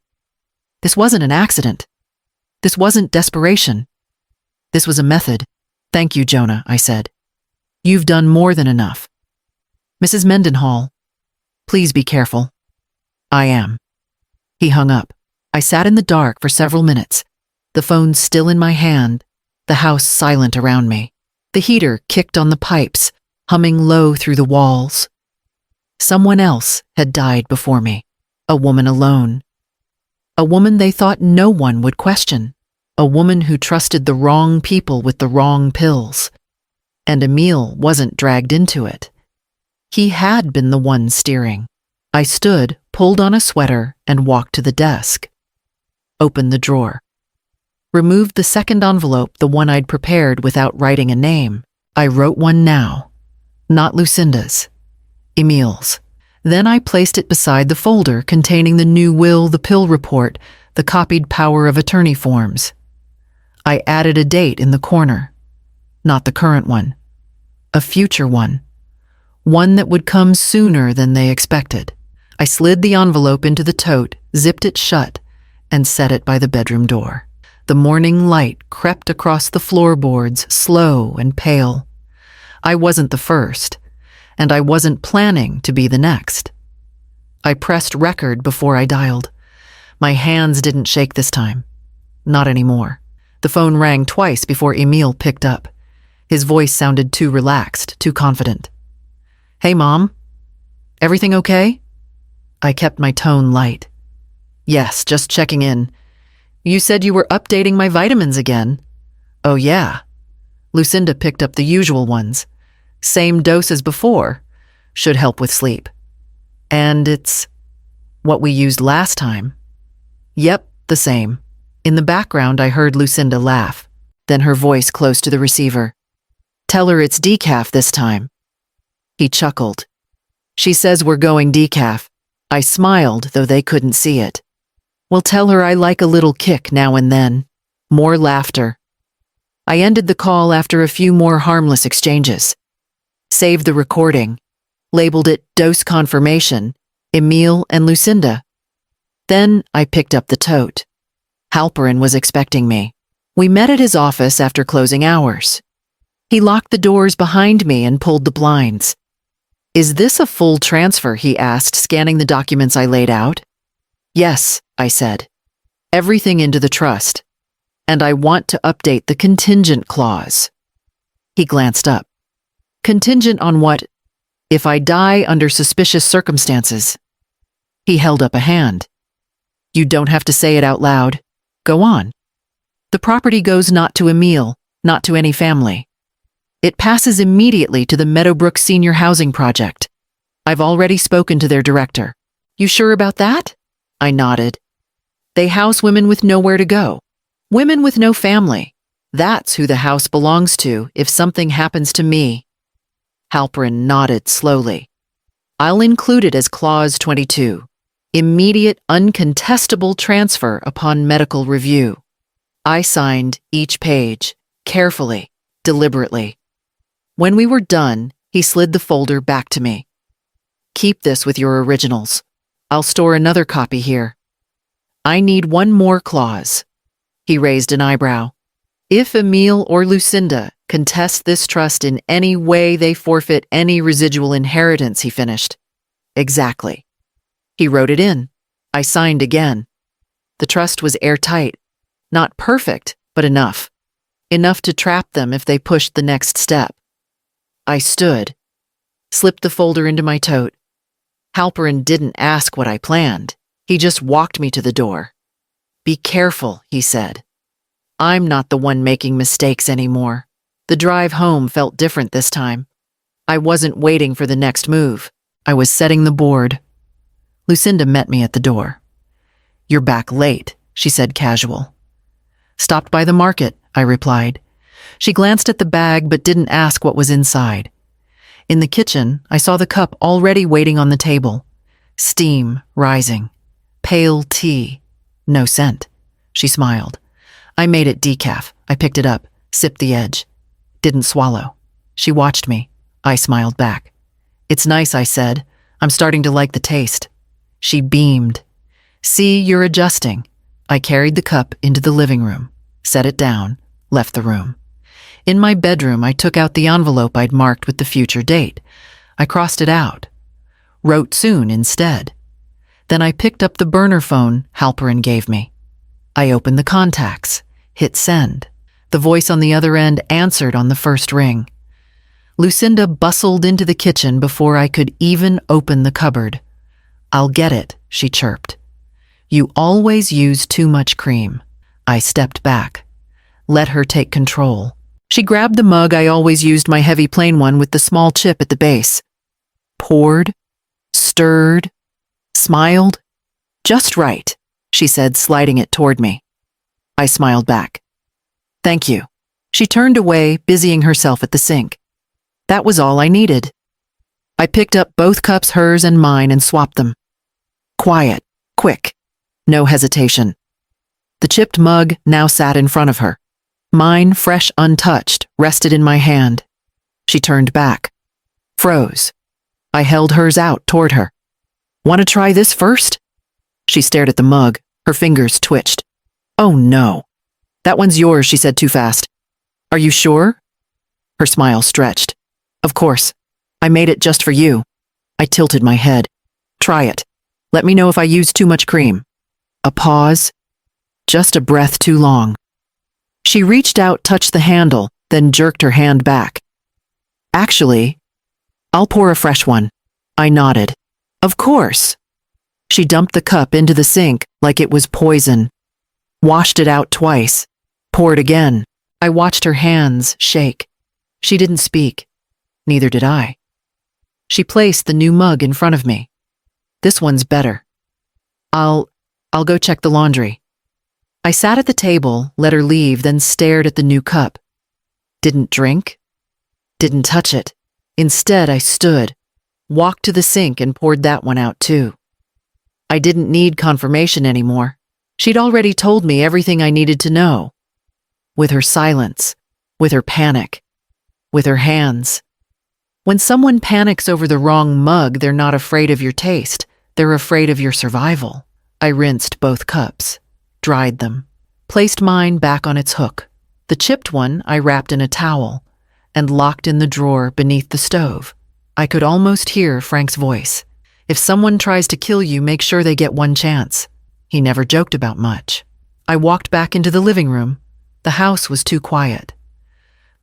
This wasn't an accident. This wasn't desperation. This was a method. Thank you, Jonah, I said. You've done more than enough. Mrs. Mendenhall, please be careful. I am. He hung up. I sat in the dark for several minutes, the phone still in my hand, the house silent around me. The heater kicked on the pipes, humming low through the walls. Someone else had died before me, a woman alone. A woman they thought no one would question, a woman who trusted the wrong people with the wrong pills. And Emil wasn't dragged into it. He had been the one steering. I stood, pulled on a sweater, and walked to the desk. Opened the drawer. Removed the second envelope, the one I'd prepared without writing a name. I wrote one now. Not Lucinda's. Emil's. Then I placed it beside the folder containing the new will, the pill report, the copied power of attorney forms. I added a date in the corner. Not the current one. A future one. One that would come sooner than they expected. I slid the envelope into the tote, zipped it shut, and set it by the bedroom door. The morning light crept across the floorboards, slow and pale. I wasn't the first, and I wasn't planning to be the next. I pressed record before I dialed. My hands didn't shake this time. Not anymore. The phone rang twice before Emil picked up. His voice sounded too relaxed, too confident. Hey, Mom. Everything okay? I kept my tone light. Yes, just checking in. You said you were updating my vitamins again. Oh, yeah. Lucinda picked up the usual ones. Same dose as before. Should help with sleep. And it's what we used last time. Yep, the same. In the background, I heard Lucinda laugh, then her voice close to the receiver. Tell her it's decaf this time. He chuckled. She says we're going decaf. I smiled, though they couldn't see it. Well, tell her I like a little kick now and then. More laughter. I ended the call after a few more harmless exchanges. Saved the recording. Labeled it Dose Confirmation, Emil and Lucinda. Then I picked up the tote. Halperin was expecting me. We met at his office after closing hours. He locked the doors behind me and pulled the blinds. Is this a full transfer? He asked, scanning the documents I laid out. Yes, I said. Everything into the trust. And I want to update the contingent clause. He glanced up. Contingent on what? If I die under suspicious circumstances. He held up a hand. You don't have to say it out loud. Go on. The property goes not to Emil, not to any family. It passes immediately to the Meadowbrook Senior Housing Project. I've already spoken to their director. You sure about that? I nodded. They house women with nowhere to go. Women with no family. That's who the house belongs to if something happens to me. Halperin nodded slowly. I'll include it as Clause 22. Immediate, uncontestable transfer upon medical review. I signed each page, carefully, deliberately. When we were done, he slid the folder back to me. Keep this with your originals. I'll store another copy here. I need one more clause. He raised an eyebrow. If Emil or Lucinda contest this trust in any way, they forfeit any residual inheritance, he finished. Exactly. He wrote it in. I signed again. The trust was airtight. Not perfect, but enough. Enough to trap them if they pushed the next step. I stood, slipped the folder into my tote. Halperin didn't ask what I planned. He just walked me to the door. Be careful, he said. I'm not the one making mistakes anymore. The drive home felt different this time. I wasn't waiting for the next move. I was setting the board. Lucinda met me at the door. You're back late, she said casual. Stopped by the market, I replied. She glanced at the bag but didn't ask what was inside. In the kitchen, I saw the cup already waiting on the table. Steam rising. Pale tea. No scent. She smiled. I made it decaf. I picked it up, sipped the edge. Didn't swallow. She watched me. I smiled back. It's nice, I said. I'm starting to like the taste. She beamed. See, you're adjusting. I carried the cup into the living room, set it down, left the room. In my bedroom, I took out the envelope I'd marked with the future date. I crossed it out. Wrote soon instead. Then I picked up the burner phone Halperin gave me. I opened the contacts, hit send. The voice on the other end answered on the first ring. Lucinda bustled into the kitchen before I could even open the cupboard. I'll get it, she chirped. You always use too much cream. I stepped back. Let her take control. She grabbed the mug I always used, my heavy plain one with the small chip at the base. Poured, stirred, smiled. Just right, she said, sliding it toward me. I smiled back. Thank you. She turned away, busying herself at the sink. That was all I needed. I picked up both cups, hers and mine, and swapped them. Quiet, quick, no hesitation. The chipped mug now sat in front of her. Mine, fresh untouched, rested in my hand. She turned back. Froze. I held hers out toward her. Want to try this first? She stared at the mug. Her fingers twitched. Oh no. That one's yours, she said too fast. Are you sure? Her smile stretched. Of course. I made it just for you. I tilted my head. Try it. Let me know if I use too much cream. A pause. Just a breath too long. She reached out, touched the handle, then jerked her hand back. Actually, I'll pour a fresh one. I nodded. Of course. She dumped the cup into the sink like it was poison. Washed it out twice. Poured again. I watched her hands shake. She didn't speak. Neither did I. She placed the new mug in front of me. This one's better. I'll go check the laundry. I sat at the table, let her leave, then stared at the new cup. Didn't drink. Didn't touch it. Instead, I stood, walked to the sink and poured that one out too. I didn't need confirmation anymore. She'd already told me everything I needed to know. With her silence, with her panic, with her hands. When someone panics over the wrong mug, they're not afraid of your taste. They're afraid of your survival. I rinsed both cups, dried them, placed mine back on its hook. The chipped one I wrapped in a towel and locked in the drawer beneath the stove. I could almost hear Frank's voice. If someone tries to kill you, make sure they get one chance. He never joked about much. I walked back into the living room. The house was too quiet.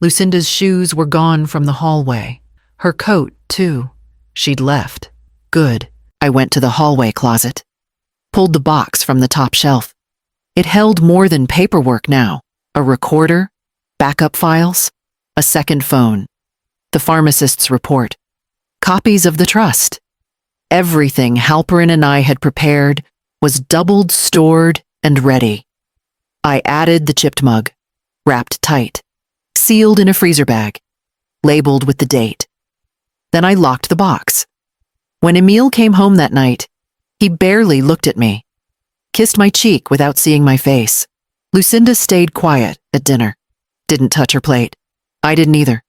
Lucinda's shoes were gone from the hallway. Her coat, too. She'd left. Good. I went to the hallway closet, pulled the box from the top shelf. It held more than paperwork now. A recorder, backup files, a second phone, the pharmacist's report, copies of the trust. Everything Halperin and I had prepared was doubled, stored, and ready. I added the chipped mug, wrapped tight, sealed in a freezer bag, labeled with the date. Then I locked the box. When Emil came home that night, he barely looked at me, kissed my cheek without seeing my face. Lucinda stayed quiet at dinner, didn't touch her plate. I didn't either.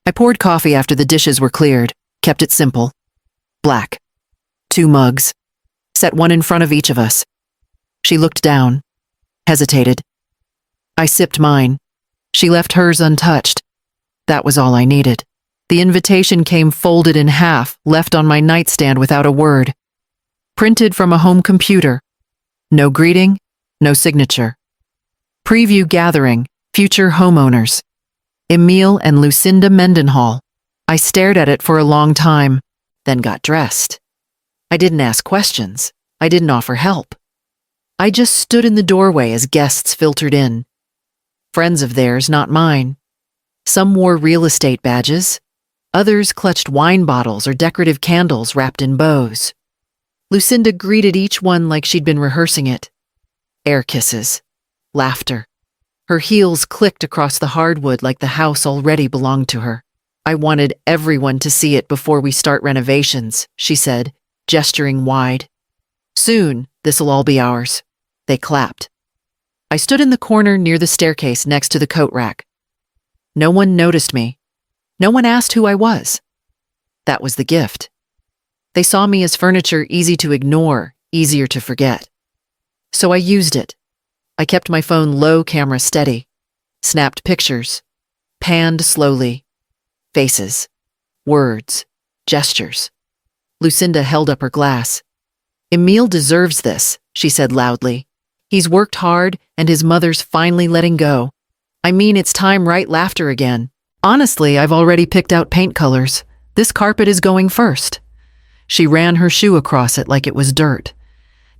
I poured coffee after the dishes were cleared, kept it simple. Black. 2 mugs. Set one in front of each of us. She looked down, hesitated. I sipped mine. She left hers untouched. That was all I needed. The invitation came folded in half, left on my nightstand without a word. Printed from a home computer. No greeting, no signature. Preview gathering, future homeowners. Emil and Lucinda Mendenhall. I stared at it for a long time, then got dressed. I didn't ask questions. I didn't offer help. I just stood in the doorway as guests filtered in. Friends of theirs, not mine. Some wore real estate badges. Others clutched wine bottles or decorative candles wrapped in bows. Lucinda greeted each one like she'd been rehearsing it. Air kisses. Laughter. Her heels clicked across the hardwood like the house already belonged to her. I wanted everyone to see it before we start renovations, she said, gesturing wide. Soon, this'll all be ours. They clapped. I stood in the corner near the staircase next to the coat rack. No one noticed me. No one asked who I was. That was the gift. They saw me as furniture easy to ignore, easier to forget. So I used it. I kept my phone low, camera steady, snapped pictures, panned slowly. Faces, words, gestures. Lucinda held up her glass. Emil deserves this, she said loudly. He's worked hard and his mother's finally letting go. I mean, it's time, right? Laughter again. Honestly, I've already picked out paint colors. This carpet is going first. She ran her shoe across it like it was dirt.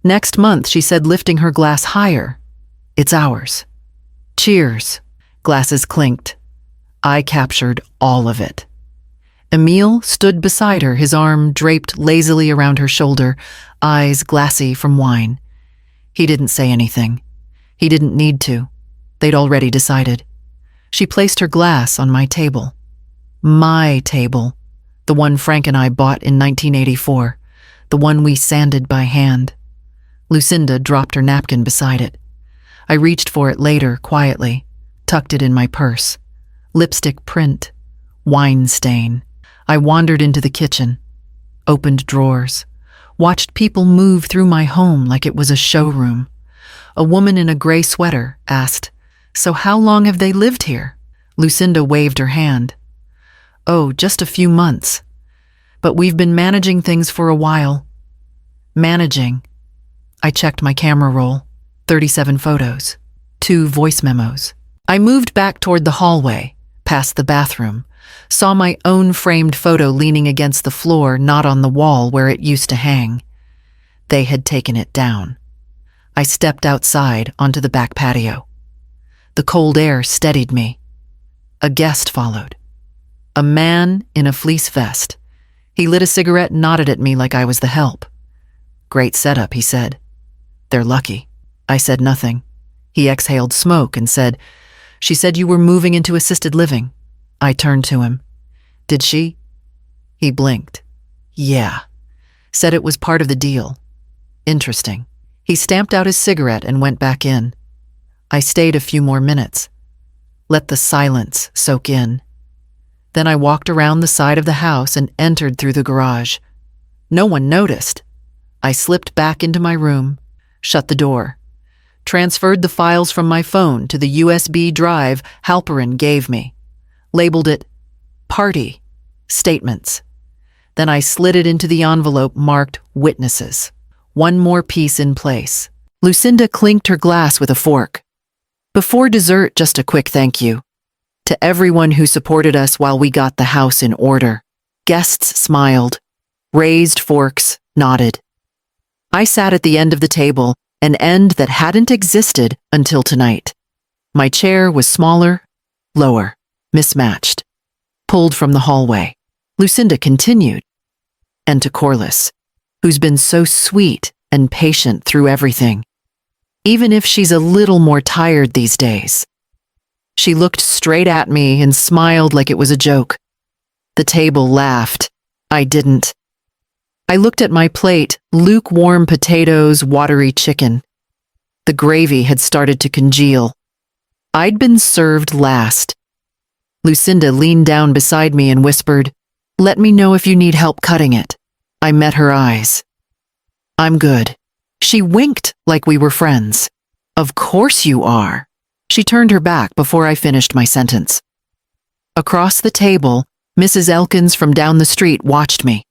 Next month, she said, lifting her glass higher. It's ours. Cheers. Glasses clinked. I captured all of it. Emil stood beside her, his arm draped lazily around her shoulder, eyes glassy from wine. He didn't say anything. He didn't need to. They'd already decided. She placed her glass on my table. My table. The one Frank and I bought in 1984. The one we sanded by hand. Lucinda dropped her napkin beside it. I reached for it later, quietly, tucked it in my purse. Lipstick print. Wine stain. I wandered into the kitchen. Opened drawers. Watched people move through my home like it was a showroom. A woman in a gray sweater asked, "So how long have they lived here?" Lucinda waved her hand. "Oh, just a few months. But we've been managing things for a while." Managing. I checked my camera roll. 37 photos. 2 voice memos. I moved back toward the hallway, past the bathroom, saw my own framed photo leaning against the floor, not on the wall where it used to hang. They had taken it down. I stepped outside onto the back patio. The cold air steadied me. A guest followed. A man in a fleece vest. He lit a cigarette and nodded at me like I was the help. "Great setup," he said. "They're lucky." I said nothing. He exhaled smoke and said, "She said you were moving into assisted living." I turned to him. "Did she?" He blinked. "Yeah." Said it was part of the deal. Interesting. He stamped out his cigarette and went back in. I stayed a few more minutes. Let the silence soak in. Then I walked around the side of the house and entered through the garage. No one noticed. I slipped back into my room, shut the door, transferred the files from my phone to the USB drive Halperin gave me, labeled it Party Statements. Then I slid it into the envelope marked Witnesses. One more piece in place. Lucinda clinked her glass with a fork. Before dessert, just a quick thank you. To everyone who supported us while we got the house in order. Guests smiled, raised forks, nodded. I sat at the end of the table, an end that hadn't existed until tonight. My chair was smaller, lower, mismatched, pulled from the hallway. Lucinda continued. And to Corliss, who's been so sweet and patient through everything, even if she's a little more tired these days. She looked straight at me and smiled like it was a joke. The table laughed. I didn't. I looked at my plate, lukewarm potatoes, watery chicken. The gravy had started to congeal. I'd been served last. Lucinda leaned down beside me and whispered, "Let me know if you need help cutting it." I met her eyes. "I'm good." She winked like we were friends. "Of course you are." She turned her back before I finished my sentence. Across the table, Mrs. Elkins from down the street watched me.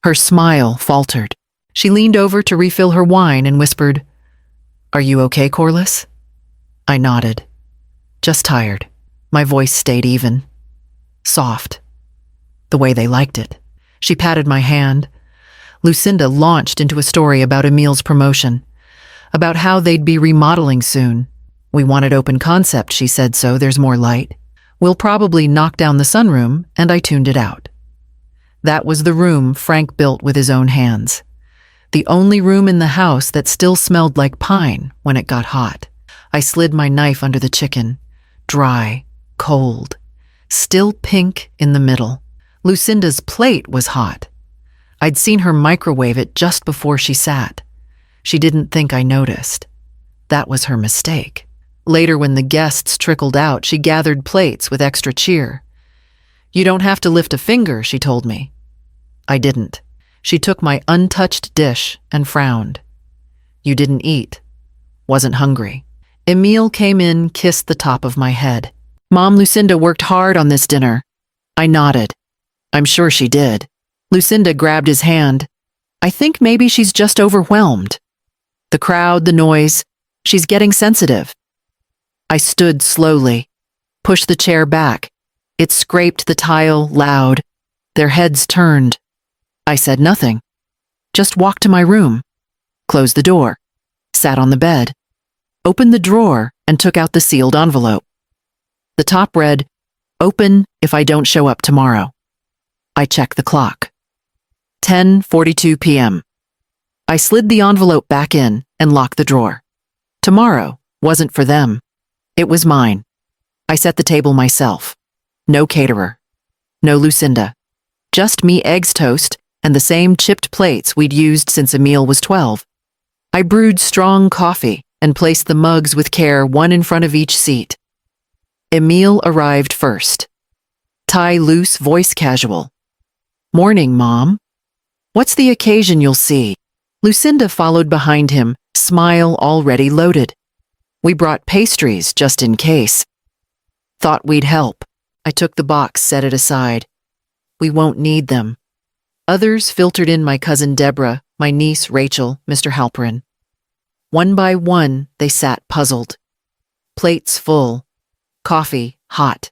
Her smile faltered. She leaned over to refill her wine and whispered, "Are you okay, Corliss?" I nodded. "Just tired." My voice stayed even. Soft. The way they liked it. She patted my hand. Lucinda launched into a story about Emil's promotion, about how they'd be remodeling soon. "We wanted open concept," she said, "so there's more light. We'll probably knock down the sunroom," and I tuned it out. That was the room Frank built with his own hands. The only room in the house that still smelled like pine when it got hot. I slid my knife under the chicken. Dry, cold, still pink in the middle. Lucinda's plate was hot. I'd seen her microwave it just before she sat. She didn't think I noticed. That was her mistake. Later, when the guests trickled out, she gathered plates with extra cheer. "You don't have to lift a finger," she told me. I didn't. She took my untouched dish and frowned. "You didn't eat." "Wasn't hungry." Emil came in, kissed the top of my head. "Mom, Lucinda worked hard on this dinner." I nodded. "I'm sure she did." Lucinda grabbed his hand. "I think maybe she's just overwhelmed. The crowd, the noise. She's getting sensitive." I stood slowly, pushed the chair back. It scraped the tile loud. Their heads turned. I said nothing. Just walked to my room, closed the door, sat on the bed, opened the drawer and took out the sealed envelope. The top read, "Open if I don't show up tomorrow." I checked the clock. 10:42 p.m. I slid the envelope back in and locked the drawer. Tomorrow wasn't for them. It was mine. I set the table myself. No caterer. No Lucinda. Just me, eggs, toast, and the same chipped plates we'd used since Emil was 12. I brewed strong coffee and placed the mugs with care, one in front of each seat. Emil arrived first. Tie loose, voice casual. "Morning, Mom. What's the occasion you'll see?" Lucinda followed behind him, smile already loaded. "We brought pastries just in case. Thought we'd help." I took the box, set it aside. "We won't need them." Others filtered in: my cousin Deborah, my niece Rachel, Mr. Halperin. One by one, they sat puzzled. Plates full. Coffee hot.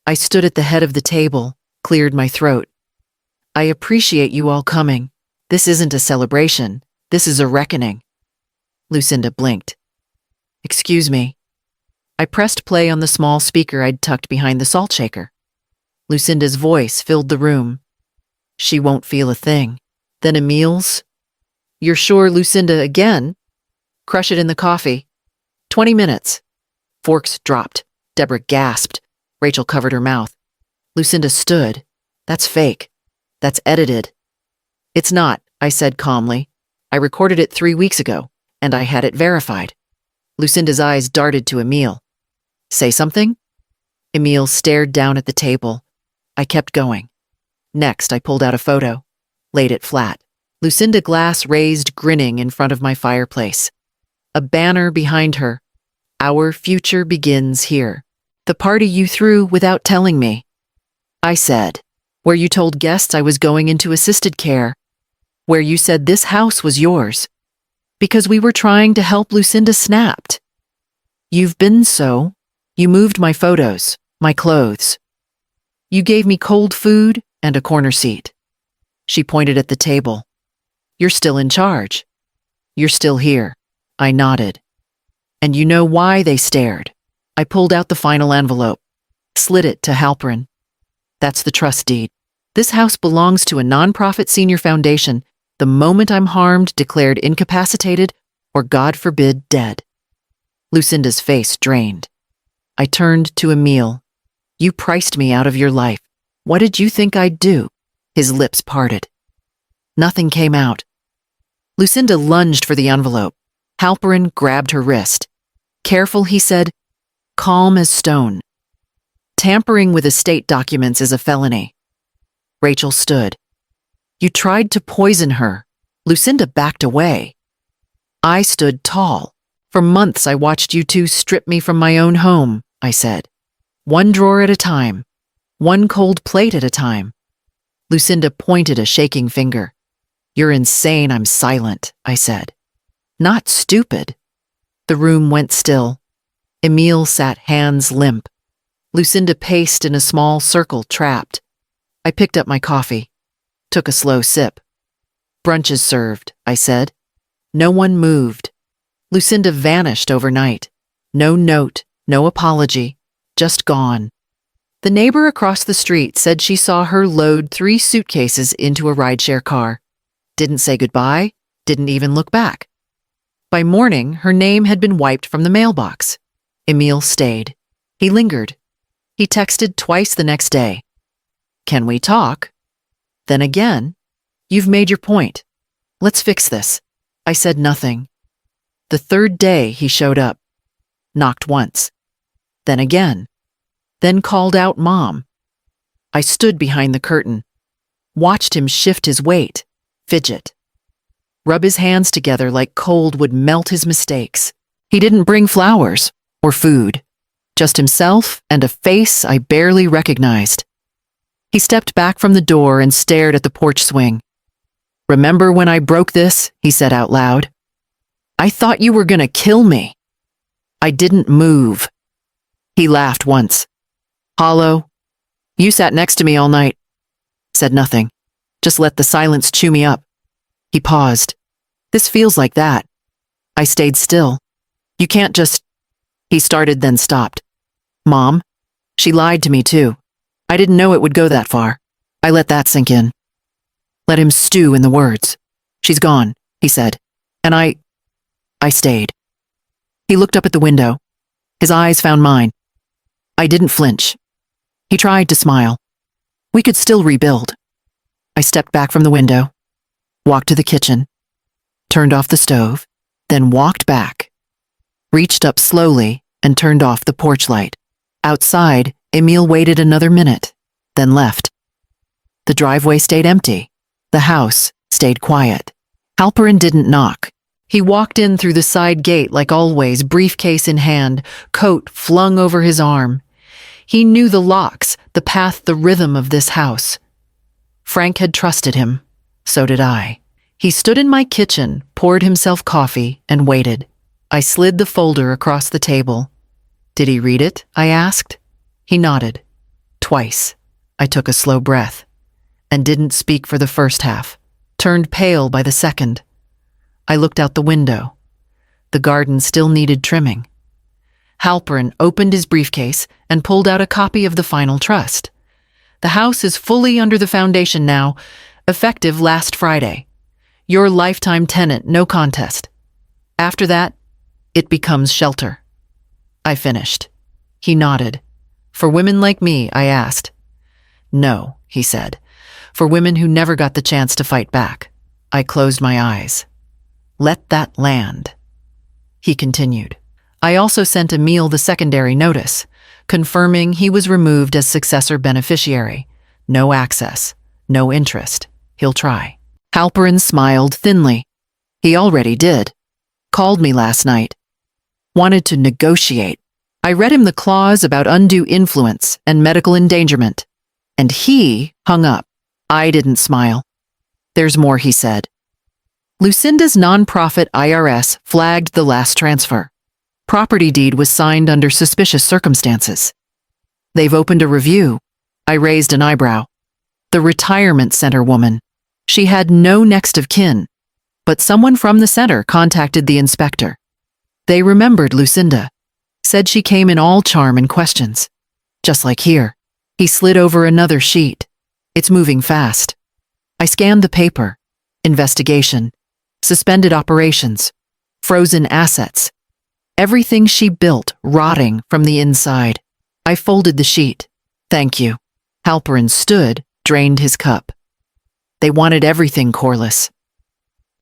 I stood at the head of the table, cleared my throat. "I appreciate you all coming. This isn't a celebration. This is a reckoning." Lucinda blinked. "Excuse me." I pressed play on the small speaker I'd tucked behind the salt shaker. Lucinda's voice filled the room. She won't feel a thing. Then Emil's? You're sure, Lucinda, again? Crush it in the coffee. 20 minutes. Forks dropped. Deborah gasped. Rachel covered her mouth. Lucinda stood. That's fake. That's edited. It's not, I said calmly. I recorded it 3 weeks ago, and I had it verified. Lucinda's eyes darted to Emil. Say something? Emil stared down at the table. I kept going. Next, I pulled out a photo, laid it flat. Lucinda Glass raised, grinning in front of my fireplace. A banner behind her. Our future begins here. The party you threw without telling me. I said, where you told guests I was going into assisted care. Where you said this house was yours. Because we were trying to help Lucinda snapped. You've been so. You moved my photos, my clothes. You gave me cold food and a corner seat. She pointed at the table. You're still in charge. You're still here. I nodded. And you know why they stared. I pulled out the final envelope, slid it to Halperin. That's the trust deed. This house belongs to a nonprofit senior foundation. The moment I'm harmed, declared incapacitated, or God forbid, dead. Lucinda's face drained. I turned to Emil. You priced me out of your life. What did you think I'd do? His lips parted. Nothing came out. Lucinda lunged for the envelope. Halperin grabbed her wrist. Careful, he said, calm as stone. Tampering with estate documents is a felony. Rachel stood. You tried to poison her. Lucinda backed away. I stood tall. For months I watched you two strip me from my own home, I said. One drawer at a time. One cold plate at a time. Lucinda pointed a shaking finger. You're insane, I'm silent, I said. Not stupid. The room went still. Emil sat hands limp. Lucinda paced in a small circle, trapped. I picked up my coffee, took a slow sip. Brunch is served, I said. No one moved. Lucinda vanished overnight. No note, no apology, just gone. The neighbor across the street said she saw her load 3 suitcases into a rideshare car. Didn't say goodbye, didn't even look back. By morning, her name had been wiped from the mailbox. Emil stayed. He lingered. He texted twice the next day. Can we talk? Then again, you've made your point. Let's fix this. I said nothing. The 3rd day he showed up. Knocked once. Then again. Then called out Mom. I stood behind the curtain. Watched him shift his weight, fidget. Rub his hands together like cold would melt his mistakes. He didn't bring flowers or food. Just himself and a face I barely recognized. He stepped back from the door and stared at the porch swing. Remember when I broke this? He said out loud. I thought you were gonna kill me. I didn't move. He laughed once. Hollow. You sat next to me all night. Said nothing. Just let the silence chew me up. He paused. This feels like that. I stayed still. You can't just... He started, then stopped. Mom? She lied to me too. I didn't know it would go that far. I let that sink in. Let him stew in the words. She's gone, he said. And I stayed. He looked up at the window. His eyes found mine. I didn't flinch. He tried to smile. We could still rebuild. I stepped back from the window, walked to the kitchen, turned off the stove, then walked back, reached up slowly and turned off the porch light. Outside, Emil waited another minute, then left. The driveway stayed empty. The house stayed quiet. Halperin didn't knock. He walked in through the side gate like always, briefcase in hand, coat flung over his arm. He knew the locks, the path, the rhythm of this house. Frank had trusted him. So did I. He stood in my kitchen, poured himself coffee, and waited. I slid the folder across the table. Did he read it? I asked. He nodded. Twice. I took a slow breath. And didn't speak for the first half. Turned pale by the second. I looked out the window. The garden still needed trimming. Halperin opened his briefcase and pulled out a copy of the final trust. The house is fully under the foundation now, effective last Friday. Your lifetime tenant, no contest. After that, it becomes shelter. I finished. He nodded. For women like me, I asked. No, he said. For women who never got the chance to fight back. I closed my eyes. Let that land. He continued. I also sent Emil the secondary notice, confirming he was removed as successor beneficiary. No access, no interest. He'll try. Halperin smiled thinly. He already did. Called me last night. Wanted to negotiate. I read him the clause about undue influence and medical endangerment. And he hung up. I didn't smile. There's more, he said. Lucinda's nonprofit IRS flagged the last transfer. Property deed was signed under suspicious circumstances. They've opened a review. I raised an eyebrow. The retirement center woman. She had no next of kin, but someone from the center contacted the inspector. They remembered Lucinda, said she came in all charm and questions. Just like here. He slid over another sheet. It's moving fast. I scanned the paper. Investigation. Suspended operations. Frozen assets. Everything she built rotting from the inside. I folded the sheet. Thank you. Halperin stood, drained his cup. They wanted everything, Corliss.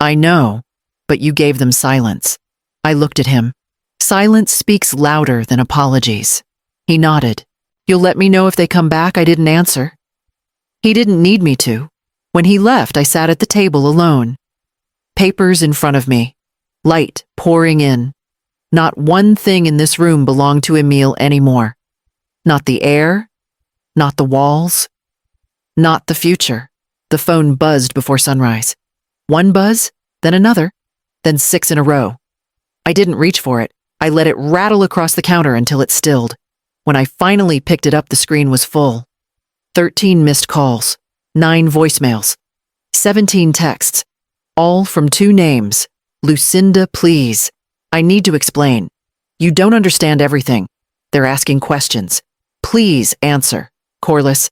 I know, but you gave them silence. I looked at him. Silence speaks louder than apologies. He nodded. You'll let me know if they come back? I didn't answer. He didn't need me to. When he left, I sat at the table alone. Papers in front of me. Light pouring in. Not one thing in this room belonged to Emil anymore. Not the air. Not the walls. Not the future. The phone buzzed before sunrise. One buzz, then another, then 6 in a row. I didn't reach for it. I let it rattle across the counter until it stilled. When I finally picked it up, the screen was full. 13 missed calls, 9 voicemails, 17 texts, all from 2 names. Lucinda, please. I need to explain. You don't understand everything. They're asking questions. Please answer. Corliss,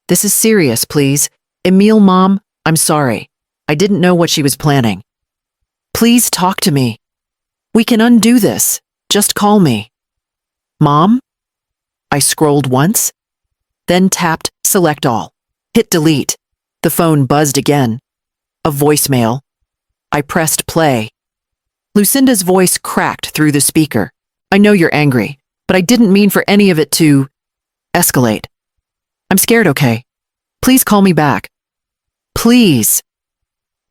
this is serious, please. Emil, Mom, I'm sorry. I didn't know what she was planning. Please talk to me. We can undo this. Just call me. Mom? I scrolled once, then tapped Select All. Hit delete. The phone buzzed again. A voicemail. I pressed play. Lucinda's voice cracked through the speaker. I know you're angry, but I didn't mean for any of it to escalate. I'm scared, okay? Please call me back. Please.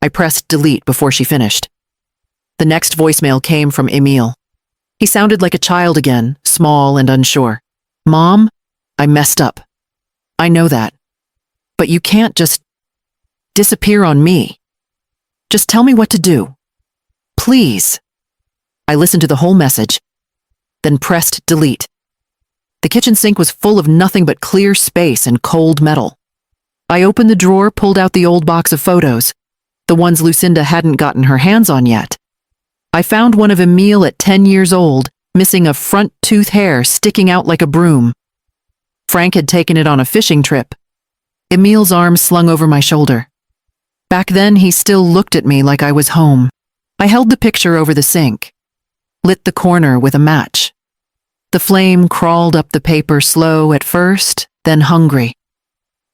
I pressed delete before she finished. The next voicemail came from Emil. He sounded like a child again, small and unsure. Mom, I messed up. I know that. But you can't just disappear on me. Just tell me what to do. Please. I listened to the whole message, then pressed delete. The kitchen sink was full of nothing but clear space and cold metal. I opened the drawer, pulled out the old box of photos, the ones Lucinda hadn't gotten her hands on yet. I found one of Emil at 10 years old, missing a front tooth hair sticking out like a broom. Frank had taken it on a fishing trip. Emil's arm slung over my shoulder. Back then, he still looked at me like I was home. I held the picture over the sink, lit the corner with a match. The flame crawled up the paper, slow at first, then hungry.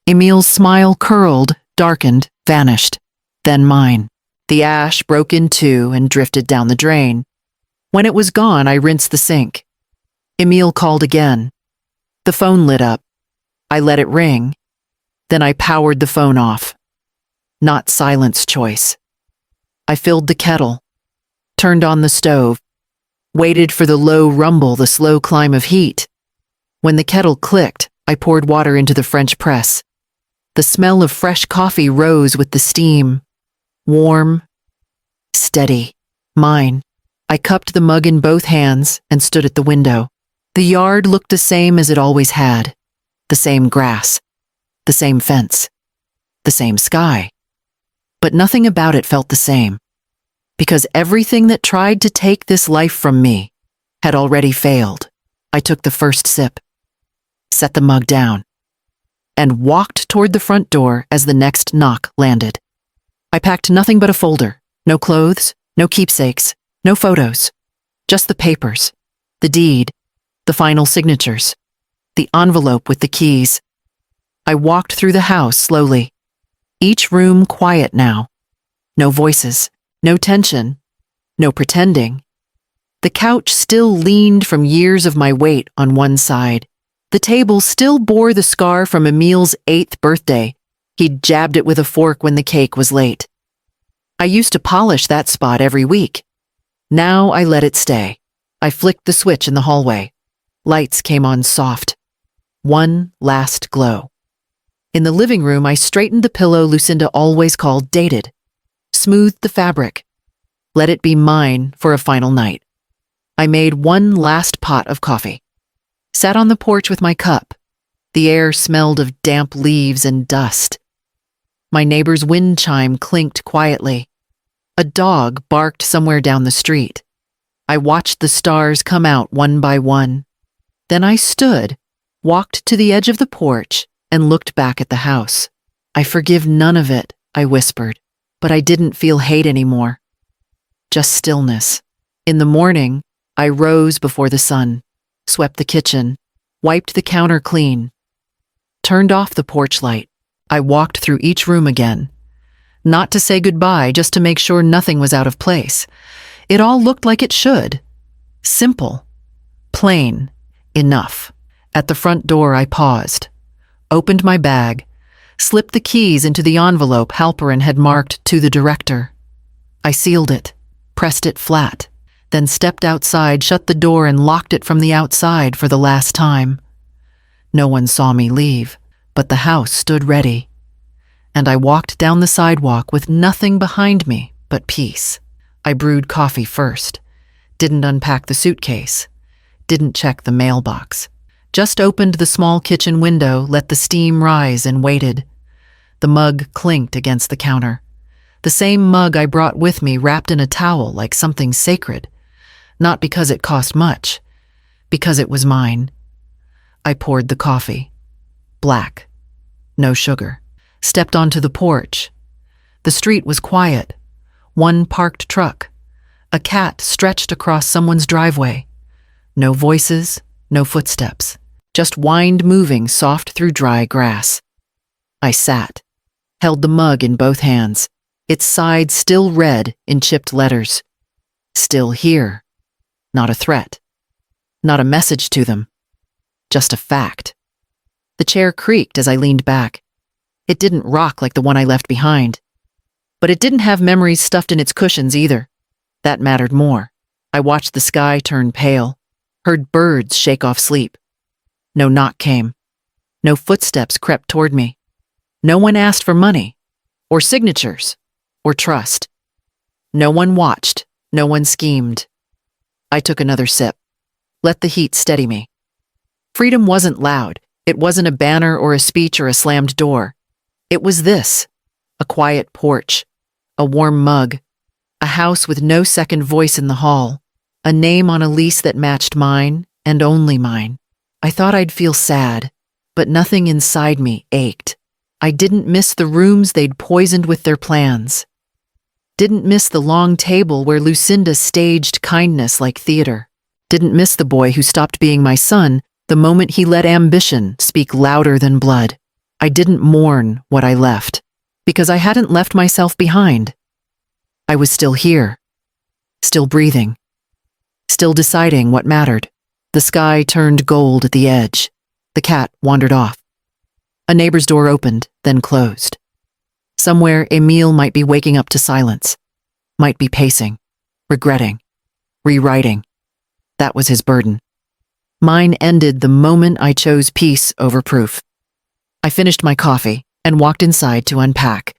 Emil's smile curled, darkened, vanished. Then mine. The ash broke in 2 and drifted down the drain. When it was gone, I rinsed the sink. Emil called again. The phone lit up. I let it ring. Then I powered the phone off. Not silence choice. I filled the kettle, turned on the stove, waited for the low rumble, the slow climb of heat. When the kettle clicked, I poured water into the French press. The smell of fresh coffee rose with the steam. Warm, steady, mine. I cupped the mug in both hands and stood at the window. The yard looked the same as it always had. The same grass, the same fence, the same sky. But nothing about it felt the same, because everything that tried to take this life from me had already failed. I took the first sip, set the mug down. and walked toward the front door as the next knock landed. I packed nothing but a folder. No clothes, no keepsakes, no photos. Just the papers, the deed, the final signatures, the envelope with the keys. I walked through the house slowly. Each room quiet now. No voices, no tension, no pretending. The couch still leaned from years of my weight on one side. The table still bore the scar from Emil's 8th birthday. He'd jabbed it with a fork when the cake was late. I used to polish that spot every week. Now I let it stay. I flicked the switch in the hallway. Lights came on soft. One last glow. In the living room, I straightened the pillow Lucinda always called dated. Smoothed the fabric. Let it be mine for a final night. I made one last pot of coffee. Sat on the porch with my cup. The air smelled of damp leaves and dust. My neighbor's wind chime clinked quietly. A dog barked somewhere down the street. I watched the stars come out one by one. Then I stood, walked to the edge of the porch, and looked back at the house. I forgive none of it, I whispered, but I didn't feel hate anymore. Just stillness. In the morning, I rose before the sun, swept the kitchen, wiped the counter clean, turned off the porch light. I walked through each room again. Not to say goodbye, just to make sure nothing was out of place. It all looked like it should. Simple. Plain. Enough. At the front door, I paused, opened my bag, slipped the keys into the envelope Halperin had marked to the director. I sealed it, pressed it flat, then stepped outside, shut the door, and locked it from the outside for the last time. No one saw me leave, but the house stood ready. And I walked down the sidewalk with nothing behind me but peace. I brewed coffee first, didn't unpack the suitcase, didn't check the mailbox. Just opened the small kitchen window, let the steam rise, and waited. The mug clinked against the counter. The same mug I brought with me, wrapped in a towel like something sacred. Not because it cost much, because it was mine. I poured the coffee. Black. No sugar. Stepped onto the porch. The street was quiet. One parked truck. A cat stretched across someone's driveway. No voices, no footsteps. Just wind moving soft through dry grass. I sat, held the mug in both hands, its side still red in chipped letters. Still here. Not a threat. Not a message to them. Just a fact. The chair creaked as I leaned back. It didn't rock like the one I left behind. But it didn't have memories stuffed in its cushions either. That mattered more. I watched the sky turn pale, heard birds shake off sleep. No knock came. No footsteps crept toward me. No one asked for money, or signatures, or trust. No one watched. No one schemed. I took another sip. Let the heat steady me. Freedom wasn't loud. It wasn't a banner or a speech or a slammed door. It was this: a quiet porch, a warm mug, a house with no second voice in the hall, a name on a lease that matched mine and only mine. I thought I'd feel sad, but nothing inside me ached. I didn't miss the rooms they'd poisoned with their plans. Didn't miss the long table where Lucinda staged kindness like theater. Didn't miss the boy who stopped being my son the moment he let ambition speak louder than blood. I didn't mourn what I left, because I hadn't left myself behind. I was still here, still breathing, still deciding what mattered. The sky turned gold at the edge. The cat wandered off. A neighbor's door opened, then closed. Somewhere, Emil might be waking up to silence, might be pacing, regretting, rewriting. That was his burden. Mine ended the moment I chose peace over proof. I finished my coffee and walked inside to unpack.